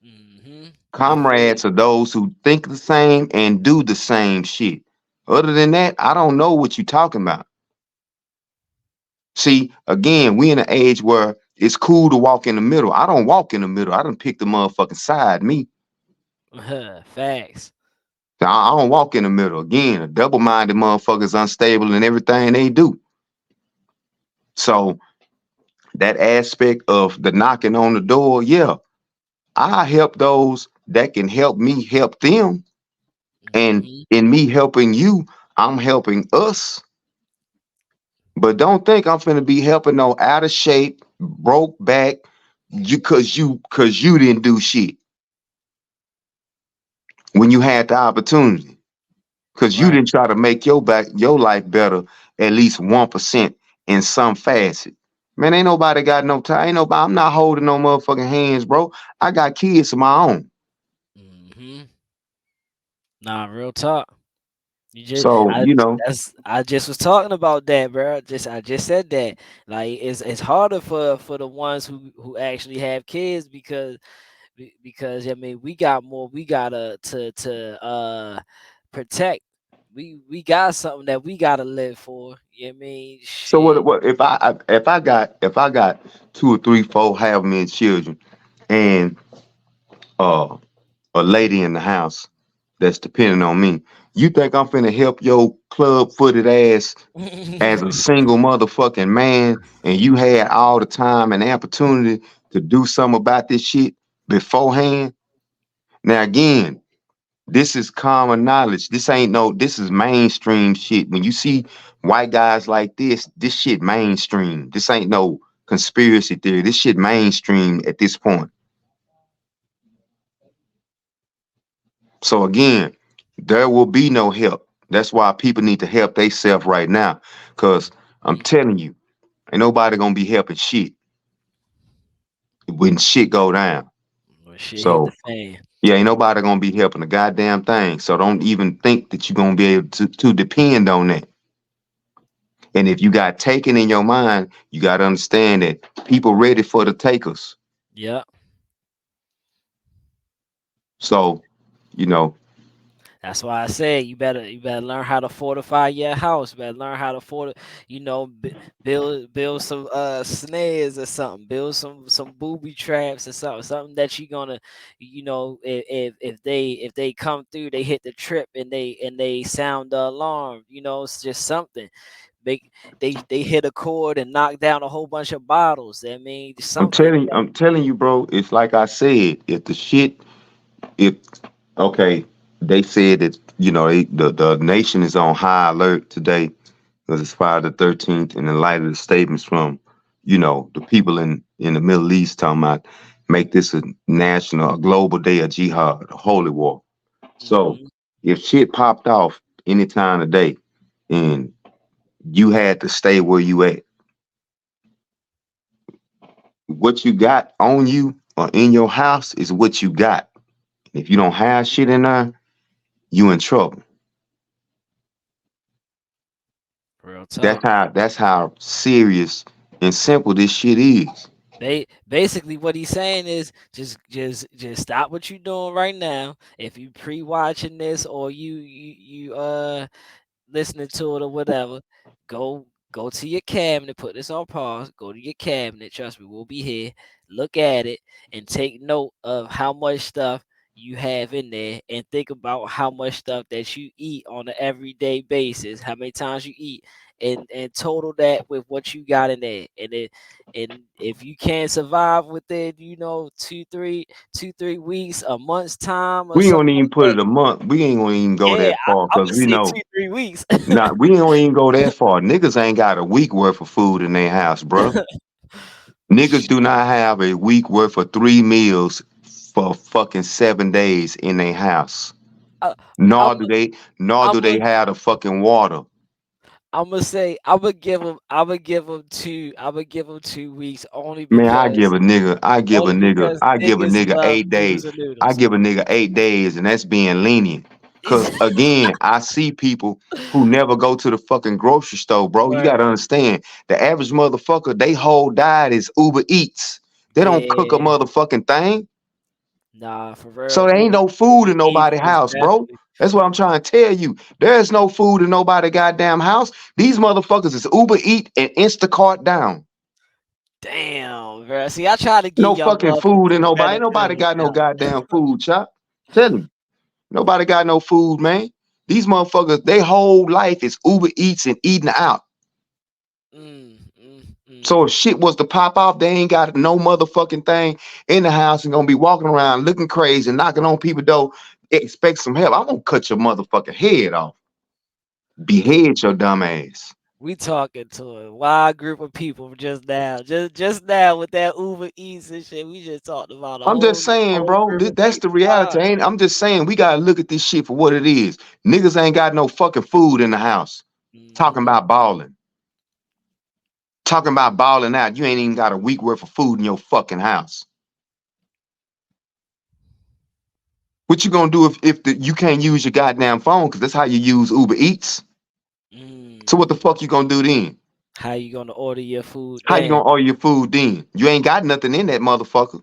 Mm-hmm. I feel you. Comrades are those who think the same and do the same shit. Other than that, I don't know what you're talking about. See, again, we in an age where it's cool to walk in the middle. I don't walk in the middle. I done pick the motherfucking side, me. Facts. I don't walk in the middle. Again, a double-minded motherfucker's unstable in everything they do. So that aspect of the knocking on the door, yeah, I help those that can help me help them. And Mm-hmm. in me helping you, I'm helping us. But don't think I'm finna be helping no out of shape, broke back, you cause you didn't do shit when you had the opportunity. Cause you Right. didn't try to make your life better at least 1% in some facet. Man, ain't nobody got no time. Ain't nobody, I'm not holding no motherfucking hands, bro. I got kids of my own. Mm-hmm. Nah, real talk. You just So, I just was talking about that, bro. I just said that. Like, it's harder for the ones who actually have kids because I mean we got more we gotta to protect. We got something that we gotta live for. You know what I mean? so Shit. what if I got two or three, four, however many children, and uh a lady in the house that's depending on me. You think I'm finna help your club footed ass as a single motherfucking man and you had all the time and opportunity to do something about this shit beforehand? Now again, this is common knowledge. This is mainstream shit. When you see white guys like this shit mainstream. This ain't no conspiracy theory. This shit mainstream at this point. So again, there will be no help. That's why people need to help themselves right now. Cause I'm telling you, ain't nobody gonna be helping shit when shit go down. When shit hit the So fan. yeah, ain't nobody gonna be helping a goddamn thing. So don't even think that you're gonna be able to depend on that. And if you got taken in your mind, you gotta understand that people ready for the takers. Yep. So, you know, That's why I said you better learn how to fortify your house. You better learn how to build some snares or something. Build some booby traps or something that you gonna if they come through, they hit the trip and they sound the alarm. It's just something. make they hit a chord and knock down a whole bunch of bottles. I mean, something. I'm telling you, bro. It's like I said. If the shit, if okay, they said that the nation is on high alert today because it's Friday the 13th, and in light of the statements from, the people in the Middle East talking about make this a national, a global day of jihad, a holy war. So Hmm. if shit popped off any time today, and you had to stay where you at, what you got on you or in your house is what you got. If you don't have shit in there, you in trouble. Real That's talk. how that's how serious and simple this shit is. Basically what he's saying is just stop what you're doing right now. If you pre-watching this or you listening to it or whatever, go go to your cabinet, put this on pause, go to your cabinet, trust me, we'll be here, look at it and take note of how much stuff you have in there and think about how much stuff that you eat on an everyday basis, how many times you eat, and total that with what you got in there. And if you can't survive within, 2 3 weeks, a month's time or We ain't something gonna even like put that, it a month. We ain't gonna even go yeah, that far I'm because gonna we say know. 2 3 weeks. Nah, we ain't gonna even go that far. Niggas ain't got a week worth of food in their house, bruh. Niggas do not have a week worth of 3 meals for fucking 7 days in their house. I, I'm Nor do they nor I'm do they have the fucking water. I'm gonna say I'm gonna give them 2 weeks only Man, I give because a nigga, I give a only nigga, because I give a niggas nigga love 8 days. noodles and I noodles. give a nigga 8 days, and that's being lenient. Cause again, I see people who never go to the fucking grocery store, bro. You Word. gotta understand, the average motherfucker, they whole diet is Uber Eats. They don't cook a Yeah, motherfucking thing. nah, for So real. there ain't Uber no food Uber in Eats nobody's is house, bro. definitely That's what I'm trying to tell you. There's no food in nobody goddamn house. These motherfuckers is Uber Eat and Instacart down. damn, bro. See, I try to give No y'all fucking brothers food in some nobody. better Ain't nobody knowledge got no now. goddamn food, chop. Tell me. Nobody got no food, man. These motherfuckers, their whole life is Uber Eats and eating out. Mm, mm, So mm. if shit was to pop off, they ain't got no motherfucking thing in the house and gonna be walking around looking crazy and knocking on people's door, expect some help. I'm gonna cut your motherfucking head off. Behead your dumb ass. We talking to a wide group of people just now. Just now with that Uber Eats and shit. We just talked about a I'm just saying, whole bro. group of That's the people. reality. Wow. Ain't I'm just saying we gotta look at this shit for what it is. Niggas ain't got no fucking food in the house. Talking Hmm. about balling. Talking about balling out. You ain't even got a week worth of food in your fucking house. What you gonna do if you can't use your goddamn phone? Cause that's how you use Uber Eats. So Mm. what the fuck you gonna do then? How you gonna order your food How you then? gonna order your food then? You ain't got nothing in that motherfucker.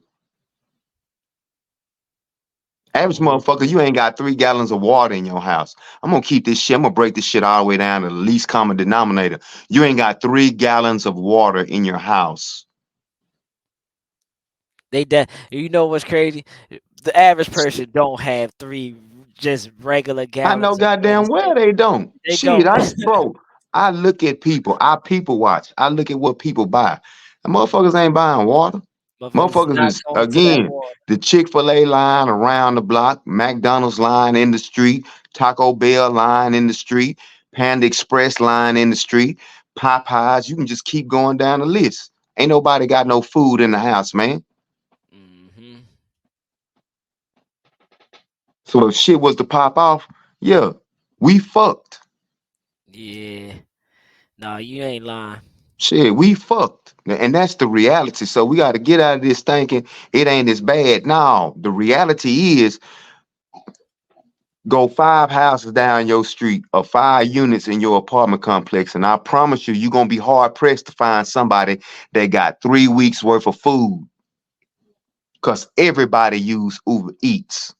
Average Oh, motherfucker, you ain't got 3 gallons of water in your house. I'm gonna keep this shit. I'm gonna break this shit all the way down to the least common denominator. You ain't got 3 gallons of water in your house. you know what's crazy? The average person don't have three just regular I know gallons of water. goddamn well they don't. They Shit, don't. bro, I look at people. I people watch. I look at what people buy. And motherfuckers ain't buying water. Motherfuckers Motherfuckers not is, going to that again, water. the Chick-fil-A line around the block, McDonald's line in the street, Taco Bell line in the street, Panda Express line in the street, Popeyes. You can just keep going down the list. Ain't nobody got no food in the house, man. Hmm. So if shit was to pop off, yeah, we fucked. Yeah. Nah, you ain't lying. Shit, we fucked. And that's the reality. So we got to get out of this thinking it ain't as bad. No, the reality is go 5 houses down your street or 5 units in your apartment complex. And I promise you, you're going to be hard pressed to find somebody that got 3 weeks worth of food because everybody use Uber Eats.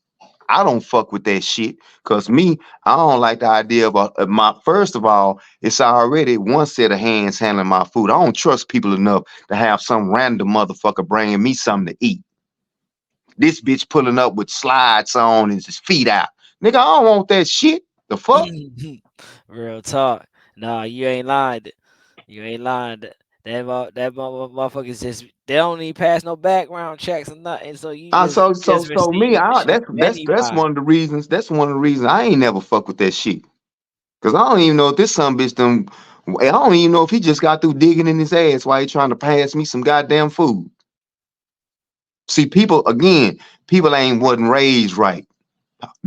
I don't fuck with that shit. Cause me, I don't like the idea of my. First of all, it's already one set of hands handling my food. I don't trust people enough to have some random motherfucker bringing me something to eat. This bitch pulling up with slides on and his feet out. Nigga, I don't want that shit. The fuck? Real talk. Nah, you ain't lying. You ain't lying. Motherfuckers just they don't even pass no background checks or nothing. So you just Me, receiving the shit from that's anybody. one of the reasons. That's one of the reasons I ain't never fuck with that shit. Cause I don't even know if this son bitch done. I don't even know if he just got through digging in his ass while he trying to pass me some goddamn food. See, people wasn't raised right.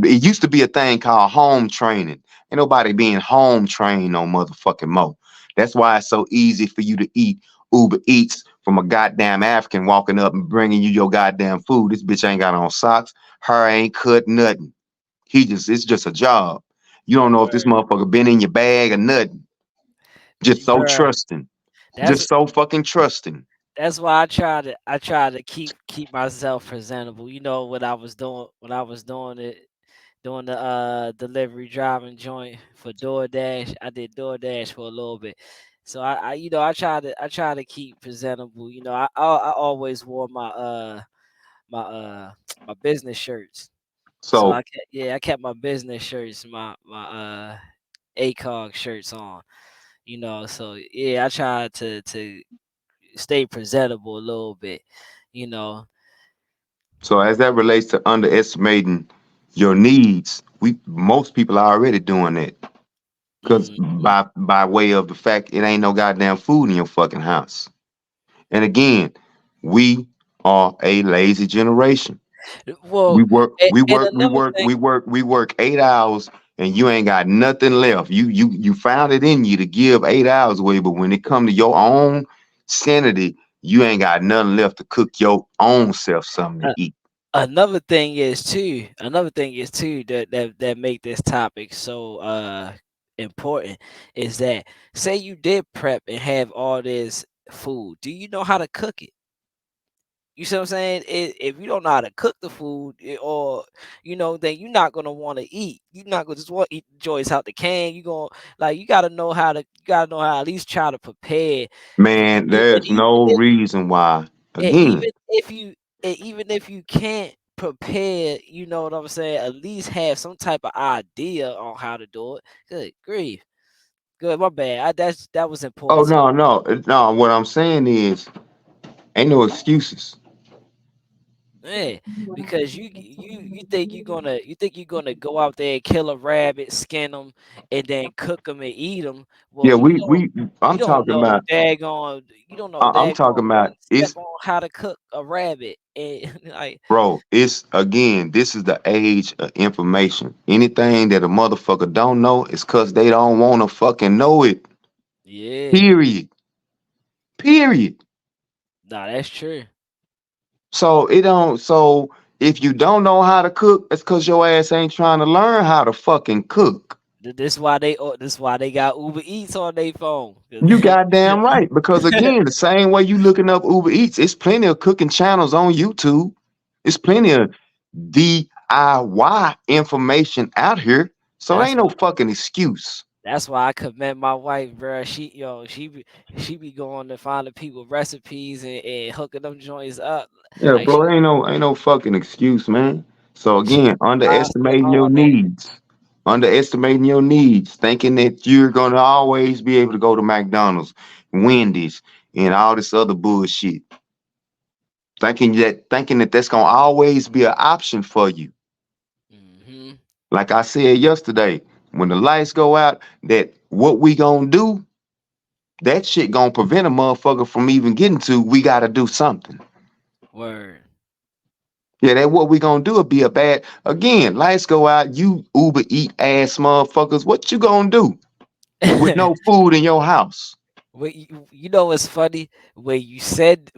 It used to be a thing called home training. Ain't nobody being home trained no motherfucking more. That's why it's so easy for you to eat Uber Eats from a goddamn African walking up and bringing you your goddamn food. This bitch ain't got on socks, her ain't cut nothing. It's just a job. You don't know if this Word. motherfucker been in your bag or nothing. Just so Bruh, trusting. that's Just so fucking trusting. that's why I try to keep myself presentable. You know what I was doing when I was doing the delivery driving joint for DoorDash. I did DoorDash for a little bit. So I try to keep presentable. I always wore my my business shirts. So So I kept my business shirts, my ACOG shirts on. So yeah, I try to stay presentable a little bit. You know. so as that relates to underestimating your needs, we most people are already doing that. Cause Mhm. by way of the fact it ain't no goddamn food in your fucking house. And again, we are a lazy generation. Well, and another thing. We work 8 hours and you ain't got nothing left. You found it in you to give 8 hours away, but when it come to your own sanity, you ain't got nothing left to cook your own self something to eat. Another thing is too that make this topic so important is that say you did prep and have all this food, do you know how to cook it? You see what I'm saying? If you don't know how to cook the food, or then you're not gonna want to eat. You're not gonna just want to eat joys out the can. You gonna like you gotta know how to at least try to prepare. Man, And there's no reason why. and Again, even if you can't prepare, you know what I'm saying, at least have some type of idea on how to do it. Good grief. Good, my bad. That was oh important to me. no. What I'm saying is, ain't no excuses. Yeah, because you think you're gonna go out there and kill a rabbit, skin them, and then cook them and eat them. Yeah, Well, you I'm don't talking know about. daggone you don't know I'm daggone talking about. one step on how to cook a rabbit, and like Bro, it's again, this is the age of information. Anything that a motherfucker don't know is cause they don't wanna fucking know it. yeah, Period. Period. nah, that's true. So if you don't know how to cook, it's cause your ass ain't trying to learn how to fucking cook. This why they got Uber Eats on their phone. You goddamn right. Because again, the same way you looking up Uber Eats, it's plenty of cooking channels on YouTube. It's plenty of DIY information out here. So there that's ain't no why fucking excuse. that's why I commend my wife, bro. She be going to find the people recipes and hooking them joints up. Yeah, Like bro, ain't no fucking excuse, man. So she again, mastered underestimating your all that. needs. Underestimating your needs, thinking that you're gonna always be able to go to McDonald's, Wendy's, and all this other bullshit. Thinking that that's gonna always be an option for you. Hmm. Like I said yesterday, when the lights go out, that what we gonna do, that shit gonna prevent a motherfucker from even getting to we gotta do something. Word. Yeah, that what we gonna do will be a bad again. Lights go out, you Uber eat ass motherfuckers. What you gonna do with no food in your house? You know what's funny when you said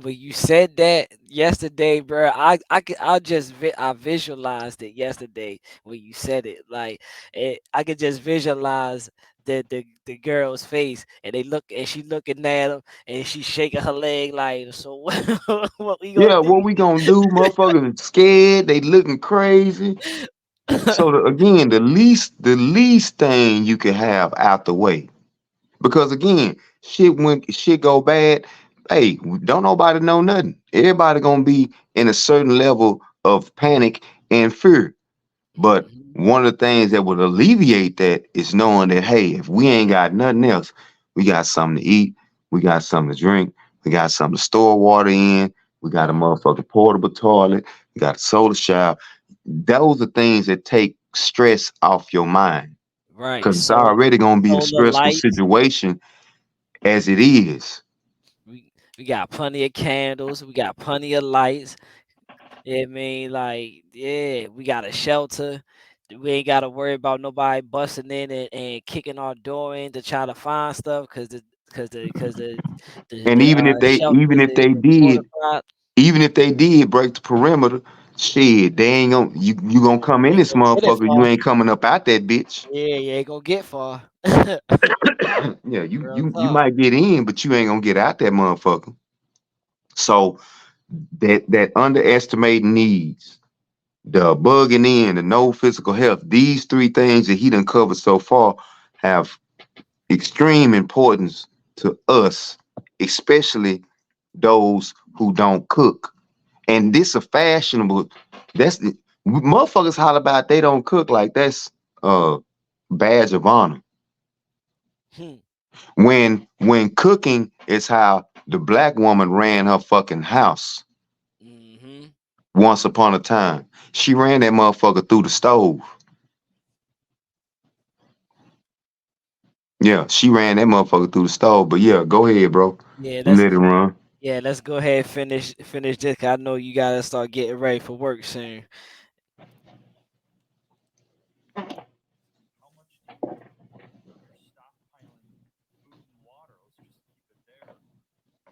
that yesterday, bro. I visualized it yesterday when you said it. Like I could just visualize the girl's face, and she looking at him, and she shaking her leg like, so what we gonna Yeah, what we gonna do? Motherfuckers scared, they looking crazy. do? So again, the least thing you can have out the way. Because again, when shit go bad, hey, don't nobody know nothing. Everybody gonna be in a certain level of panic and fear. But Hmm. one of the things that would alleviate that is knowing that, hey, if we ain't got nothing else, we got something to eat, we got something to drink, we got something to store water in, we got a Hmm. motherfucking portable toilet, we got a soda shower. Those are things that take stress off your mind Right. because it's already gonna be a Solar stressful lights. situation as it is. We got plenty of candles. We got plenty of lights. Yeah, I mean, like, yeah, we got a shelter. We ain't got to worry about nobody busting in and kicking our door in to try to find stuff because And the even if they shelter even if they is did fortified. even if they did break the perimeter, shit, they ain't gonna you gonna come in Ain't this gonna get it motherfucker. You far. ain't coming up out that bitch. Yeah, you ain't gonna get far. Yeah, you Real you you talk. might get in, but you ain't gonna get out that motherfucker. So that underestimating needs, the bugging in, the no physical health, these three things that he done covered so far have extreme importance to us, especially those who don't cook. And this a fashionable. That's motherfuckers holler about they don't cook like that's a badge of honor. Hmm. When cooking is how the black woman ran her fucking house Hmm. once upon a time. She ran that motherfucker through the stove. Yeah, she ran that motherfucker through the stove. But yeah, go ahead, bro. Yeah, You let it run. let's go ahead and finish this. 'Cause I know you gotta start getting ready for work soon. How much do you when you're stockpiling food and water? Let's just keep it there.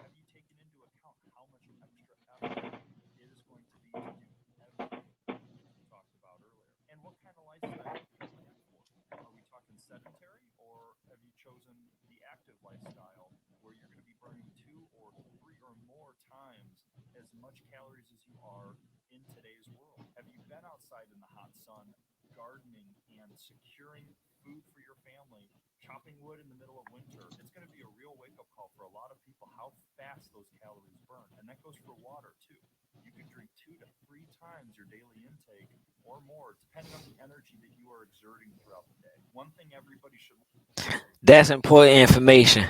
Have you taken into account how much extra effort it is going to be to do everything we talked about earlier? And what kind of lifestyle have you planned for? Are we talking sedentary, or have you chosen the active lifestyle where you're going to be burning 2 or 3 or more times as much calories as you are in today's world? Have you been outside in the hot sun, gardening and securing food for your family, chopping wood in the middle of winter? It's going to be a real wake up call for a lot of people how fast those calories burn. And that goes for water too. You could drink 2 to 3 times your daily intake or more, depending on the energy that you are exerting throughout the day. One thing everybody should That's important information.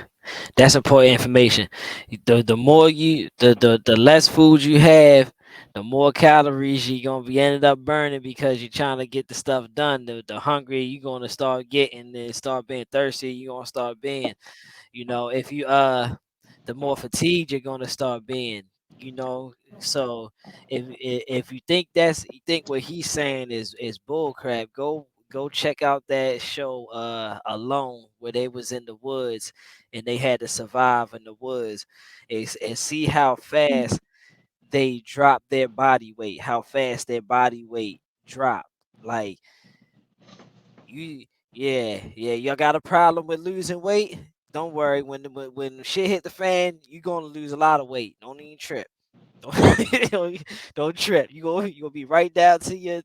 That's important information. The more you the less food you have, the more calories you're gonna be ended up burning because you're trying to get the stuff done. The hungrier you're gonna start getting and start being thirsty, you're gonna start being. If you the more fatigued you're gonna start being. So if you think what he's saying is bull crap, go check out that show Alone, where they was in the woods and they had to survive in the woods, and see how fast they dropped their body weight, how fast their body weight dropped. Like, you, yeah, y'all got a problem with losing weight? Don't worry. When shit hit the fan, you gonna lose a lot of weight. Don't even trip. Don't trip. You gonna be right down to your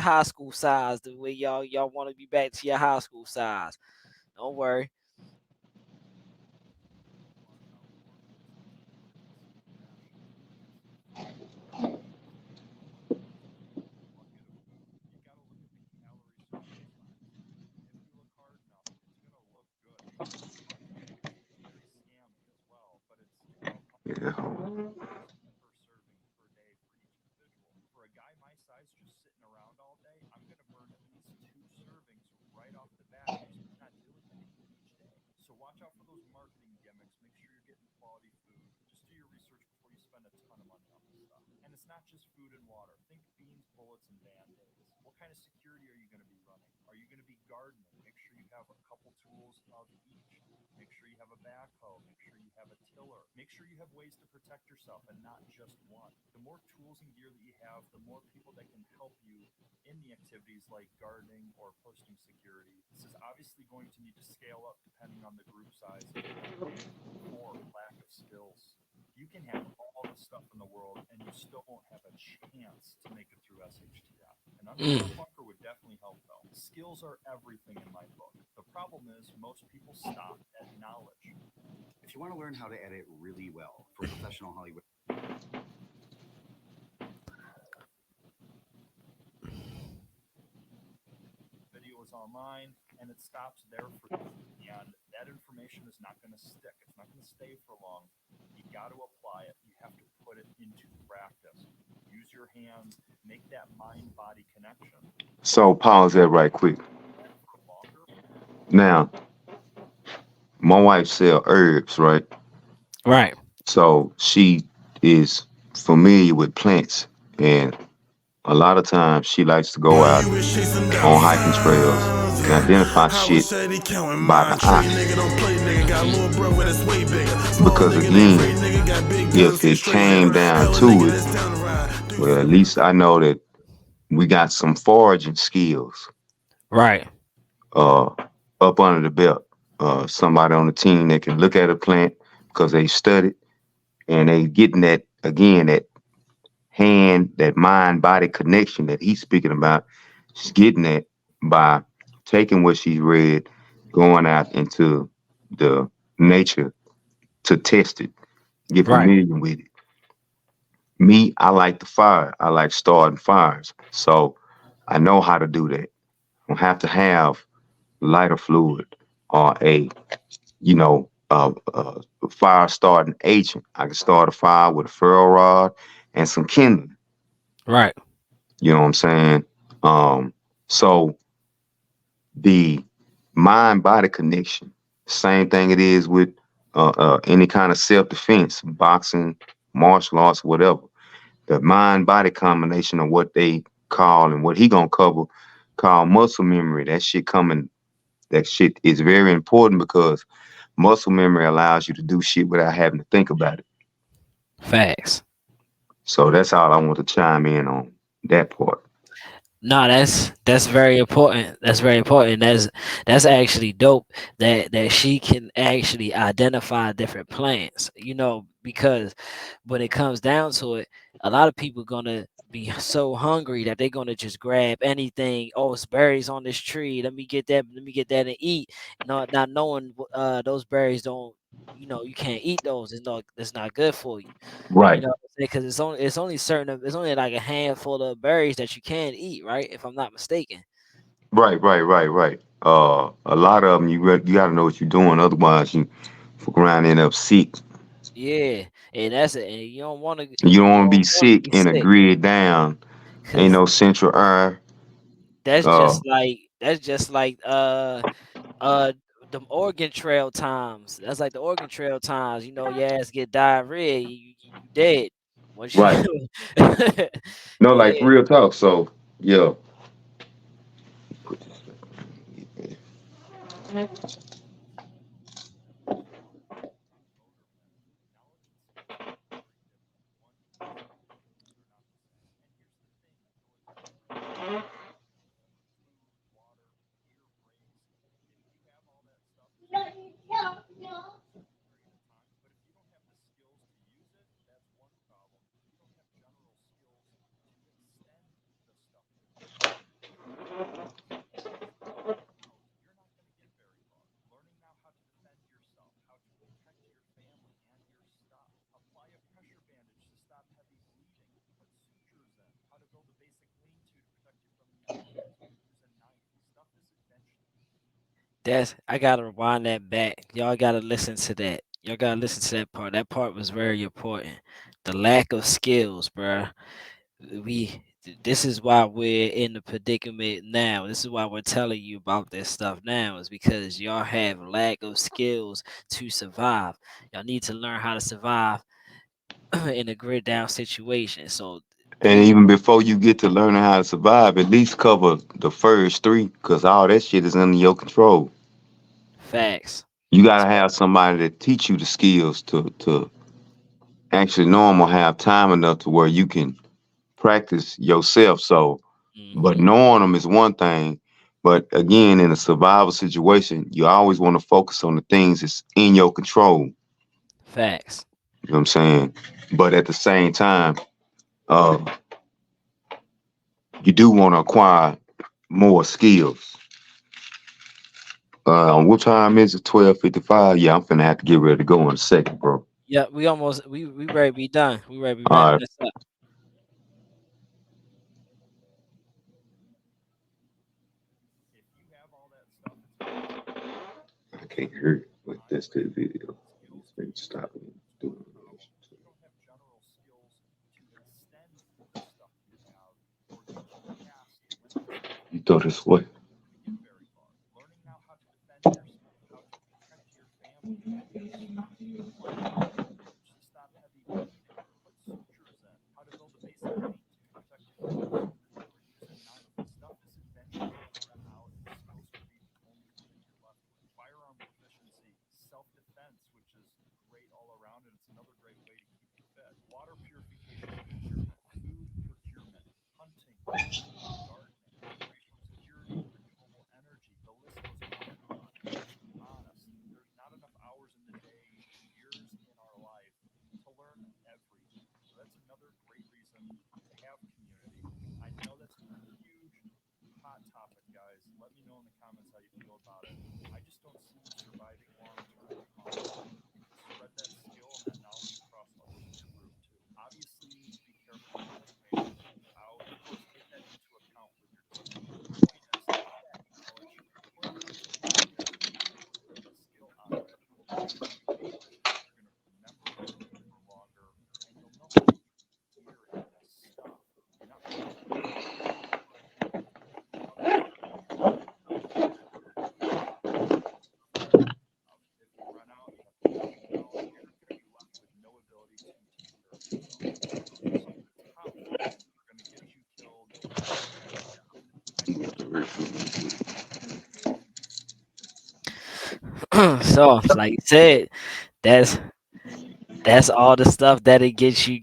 high school size. The way y'all want to be back to your high school size. Don't worry. on how important it is to take breaks and rations and limits to food. Because if you only eat a bucket of food, you got to look at the calories from both sides. And if you look hard enough, it's going to look good. The bucket is very scammy as well, but it's about Yeah. 100 calories per serving per day for each individual. For a guy my size just sitting around all day, I'm going to burn at least 2 servings right off the bat just not doing anything each day. So watch out for those marketing gimmicks. Make sure you're getting quality food. Just do your research before you spend a ton of money on this stuff. And it's not just food and water. Think beans, bullets, and band-aids. What kind of security are you going to be running? Are you going to be gardening? Make sure you have a couple tools of each. Make sure you have a backhoe. Make sure you have a tiller. Make sure you have ways to protect yourself and not just one. The more tools and gear that you have, the more people that can help you in the activities like gardening or posting security. This is obviously going to need to scale up depending on the group size and or lack of skills. You can have all the stuff in the world and you still won't have a chance to make it through SHTF. An Mm. underground bunker would definitely help though. Skills are everything in my book. The problem is most people stop at knowledge. If you want to learn how to edit really well for professional Hollywood. goes online and it stops there for you. And that information is not going to stick. It's not going to stay for long. You got to apply it. You have to put it into practice. Use your hands, make that mind body connection. So pause that right quick. For longer. Now, my wife sell herbs, right? Right. So she is familiar with plants, and a lot of times she likes to go out on hiking trails and identify shit by the eye. Because again, if it came down to it, well, at least I know that we got some foraging skills Right. uh, up under the belt. Somebody on the team that can look at a plant because they studied and they getting that again that hand, that mind body connection that he's speaking about. She's getting that by taking what she's read, going out into the nature to test it, get Right. familiar with it. Me, I like the fire. I like starting fires. So I know how to do that. I don't have to have lighter fluid or a fire starting agent. I can start a fire with a ferro rod and some kindling. Right. You know what I'm saying? So the mind body connection, same thing it is with any kind of self defense, boxing, martial arts, whatever. The mind body combination of what they call and what he gonna cover called muscle memory. That shit is very important because muscle memory allows you to do shit without having to think about it. Facts. So that's all I want to chime in on that part. No, that's very important. That's very important. That's actually dope that she can actually identify different plants. Because when it comes down to it, a lot of people gonna be so hungry that they're gonna just grab anything. Oh, it's berries on this tree. Let me get that. Let me get that and eat. Not knowing those berries don't. You can't eat those. It's not good for you. Right. Because it's only like a handful of berries that you can eat, right? If I'm not mistaken. Right. A lot of them you got to know what you're doing, otherwise you fuck around and end up sick. Yeah, and that's it. And You don't you want to don't be want to sick be in a sick, grid down. Ain't because no central air. that's Uh, just like that's just like uh the Oregon Trail times. That's like the Oregon Trail times. Your ass get diarrhea, you dead. Once you, right. No, like yeah. real talk. So yeah. I gotta rewind that back. Y'all gotta listen to that. Y'all gotta listen to that part. That part was very important. The lack of skills, bruh. This is why we're in the predicament now. This is why we're telling you about this stuff now, is because y'all have lack of skills to survive. Y'all need to learn how to survive in a grid down situation. So And people, even before you get to learning how to survive, at least cover the first three, because all that shit is under your control. facts. You gotta have somebody that teach you the skills to actually know them or have time enough to where you can practice yourself. So, but Hmm. knowing them is one thing. But again, in a survival situation, you always want to focus on the things that's in your control. Facts. You know what I'm saying? But at the same time, uh, you do want to acquire more skills. What time is it? 12:55. Yeah, I'm finna have to get ready to go in a second, bro. Yeah, we ready to be done. We ready to be All wrapping right. this up. can't hear it, but that's the video. He's been stopping doing this. You don't have general skills to extend the stuff you have or get you past when things get You tough. thought this way. You're not going to get very far. Learning now how to defend yourself, how to protect your family, how to implant bandage to stop heavy bleeding, put sutures in, how to build a basic paint to protect your face, or use a knife. Stuff is inventions that have been out and skills will be the only thing that you're left with. Firearm proficiency, self-defense, which is great all around, and it's another great way to keep you fit. Water purification and procurement, food procurement, hunting, fishing, gardening, operational security, renewable energy. The list goes on and on. Let's be honest, there's not enough hours in the day, years in our life to learn everything. So that's another great reason to have community. I know that's a huge hot topic, guys. Let me know in the comments how you feel about it. I just don't see you surviving long term unless you can spread that skill and that knowledge across others in your group too. Obviously, you need to be careful with the information you give out. Of course, take that into account with your team. But the point is, take that knowledge, put it into a podcast, put the skill out there. It's going to be beneficial. You're going to remember it for longer, and you'll know how to use gear in this stuff. You're not running out of gear. But another thing is stuff you got to think about. If you run out, you have to put it down. You're going to be left with no ability to take care of yourself. So the top things that are going to get you killed before you get out. I think that's a great point. So, like you said, that's that's all the stuff that'll get you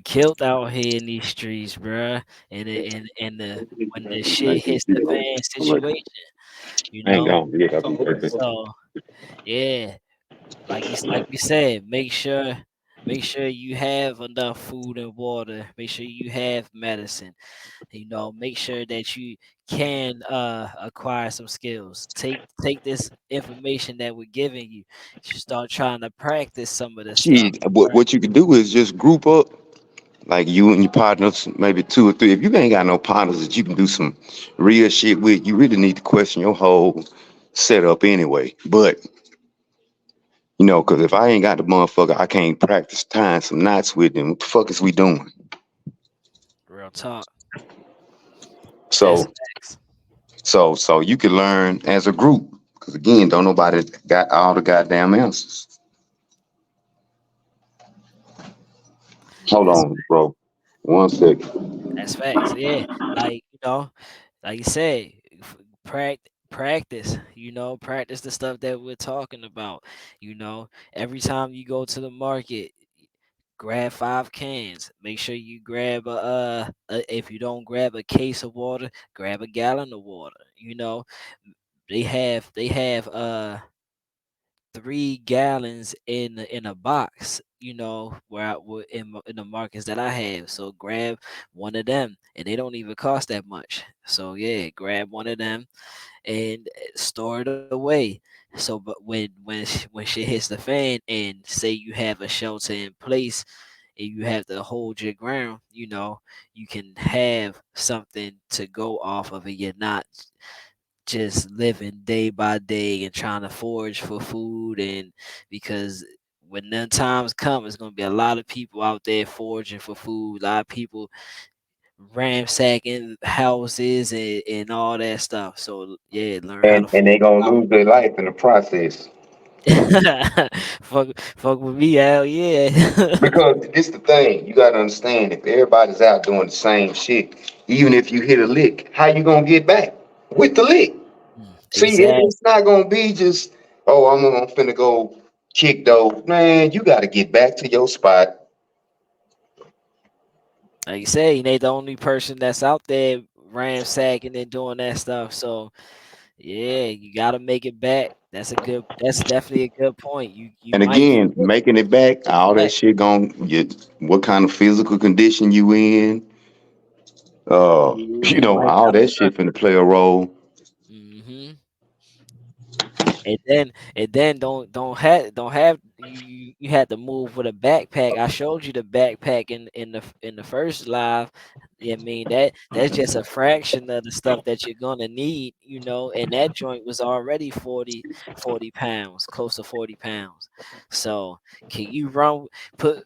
killed out here in these streets, bruh. And the when the shit hits the fan situation, you I ain't know. gone yet. I'll be right back. So yeah, like we said, make sure you have enough food and water. Make sure you have medicine. You know, make sure that you can acquire some skills. Take this information that we're giving you. You should start trying to practice some of this stuff. Shit, what you can do is just group up, like you and your partners, maybe two or three. If you ain't got no partners that you can do some real shit with, you really need to question your whole setup anyway. But because if I ain't got the motherfucker, I can't practice tying some knots with them. What the fuck is we doing? Real talk. That's So, facts. so you can learn as a group. Because again, don't nobody got all the goddamn answers. Hold That's on, bro. 1 second. that's facts. Yeah, like like you said, practice. Practice the stuff that we're talking about. Every time you go to the market, grab 5 cans. Make sure you grab if you don't grab a case of water, grab a gallon of water. They have 3 gallons in a box. Where in the markets that I have. So grab one of them, and they don't even cost that much. So yeah, grab one of them and store it away. So, but when shit hits the fan, and say you have a shelter in place, and you have to hold your ground, you can have something to go off of, and you're not just living day by day and trying to forage for food. And because when them times come, it's gonna be a lot of people out there foraging for food. A lot of people ransacking houses and all that stuff. So yeah, learn how to And they gonna lose their life in the process. fuck with me, hell yeah. Because it's the thing, you gotta understand, if everybody's out doing the same shit, even if you hit a lick, how you gonna get back? With the lick. See, Exactly. it's not gonna be just, oh, I'm finna go kick those. Man, you gotta get back to your spot. Like you say, you ain't the only person that's out there ransacking and doing that stuff. So yeah, you gotta make it back. That's definitely a good point. You And might again, forget making it back, it all that back. shit gonna get what kind of physical condition you in, You might all come that shit finna play a role. hmm And then don't have you had to move with a backpack. I showed you the backpack in the first live. I mean that's just a fraction of the stuff that you're gonna need, and that joint was already 40 pounds, close to 40 pounds. So can you put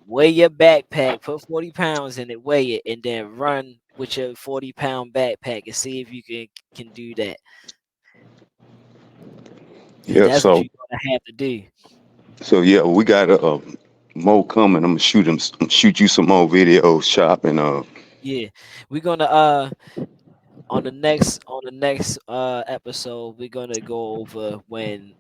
weigh your backpack, put 40 pounds in it, weigh it, and then run with your 40-pound backpack and see if you can do that. And Yeah. that's what So you're gonna have to do. yeah, we got more coming. I'm gonna shoot you some more videos, Chop, and Yeah. We're gonna on the next episode we're gonna go over when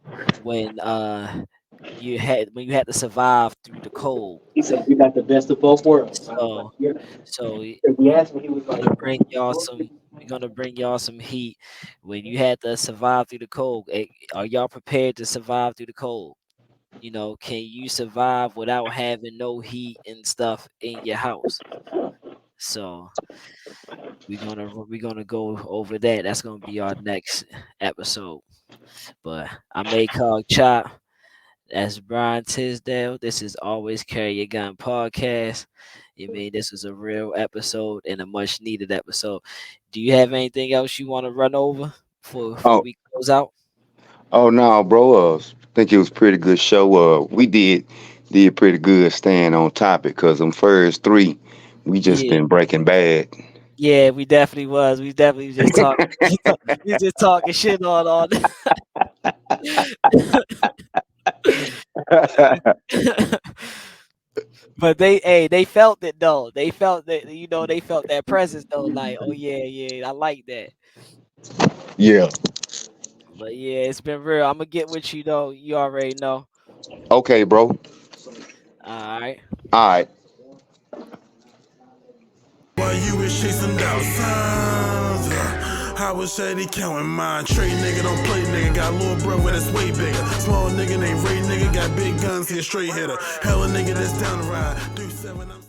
you had to survive through the cold. He said we got the best of both worlds. I was like, So yeah. so If we asked him, he was like, gonna bring y'all some we're gonna bring y'all some heat when you had to survive through the cold. Are y'all prepared to survive through the cold? Can you survive without having no heat and stuff in your house? So we're gonna go over that. That's gonna be our next episode. But I'm ACOGchopp. That's Brian Tisdale. This is Always Carry Your Gun podcast. You mean this was a real episode and a much needed episode. Do you have anything else you want to run over before oh we close out? oh no, bro. Think it was a pretty good show. We did pretty good staying on topic because them first three, we just Yeah, been breaking bad. yeah, we definitely was. We definitely just talking. We just talking shit on. But they felt it though. They felt that they felt that presence though. Like, oh yeah, yeah, I like that. Yeah. But yeah, it's been real. I'm gonna get with you though. You already know. Okay, bro. All right. All right. While you was chasing down signs, I was steady counting mine. Trade nigga don't play nigga, got a little brother that's way bigger. Small nigga named Ray nigga, got big guns, he a straight hitter. Hella nigga that's down the ride. 3-7, I'm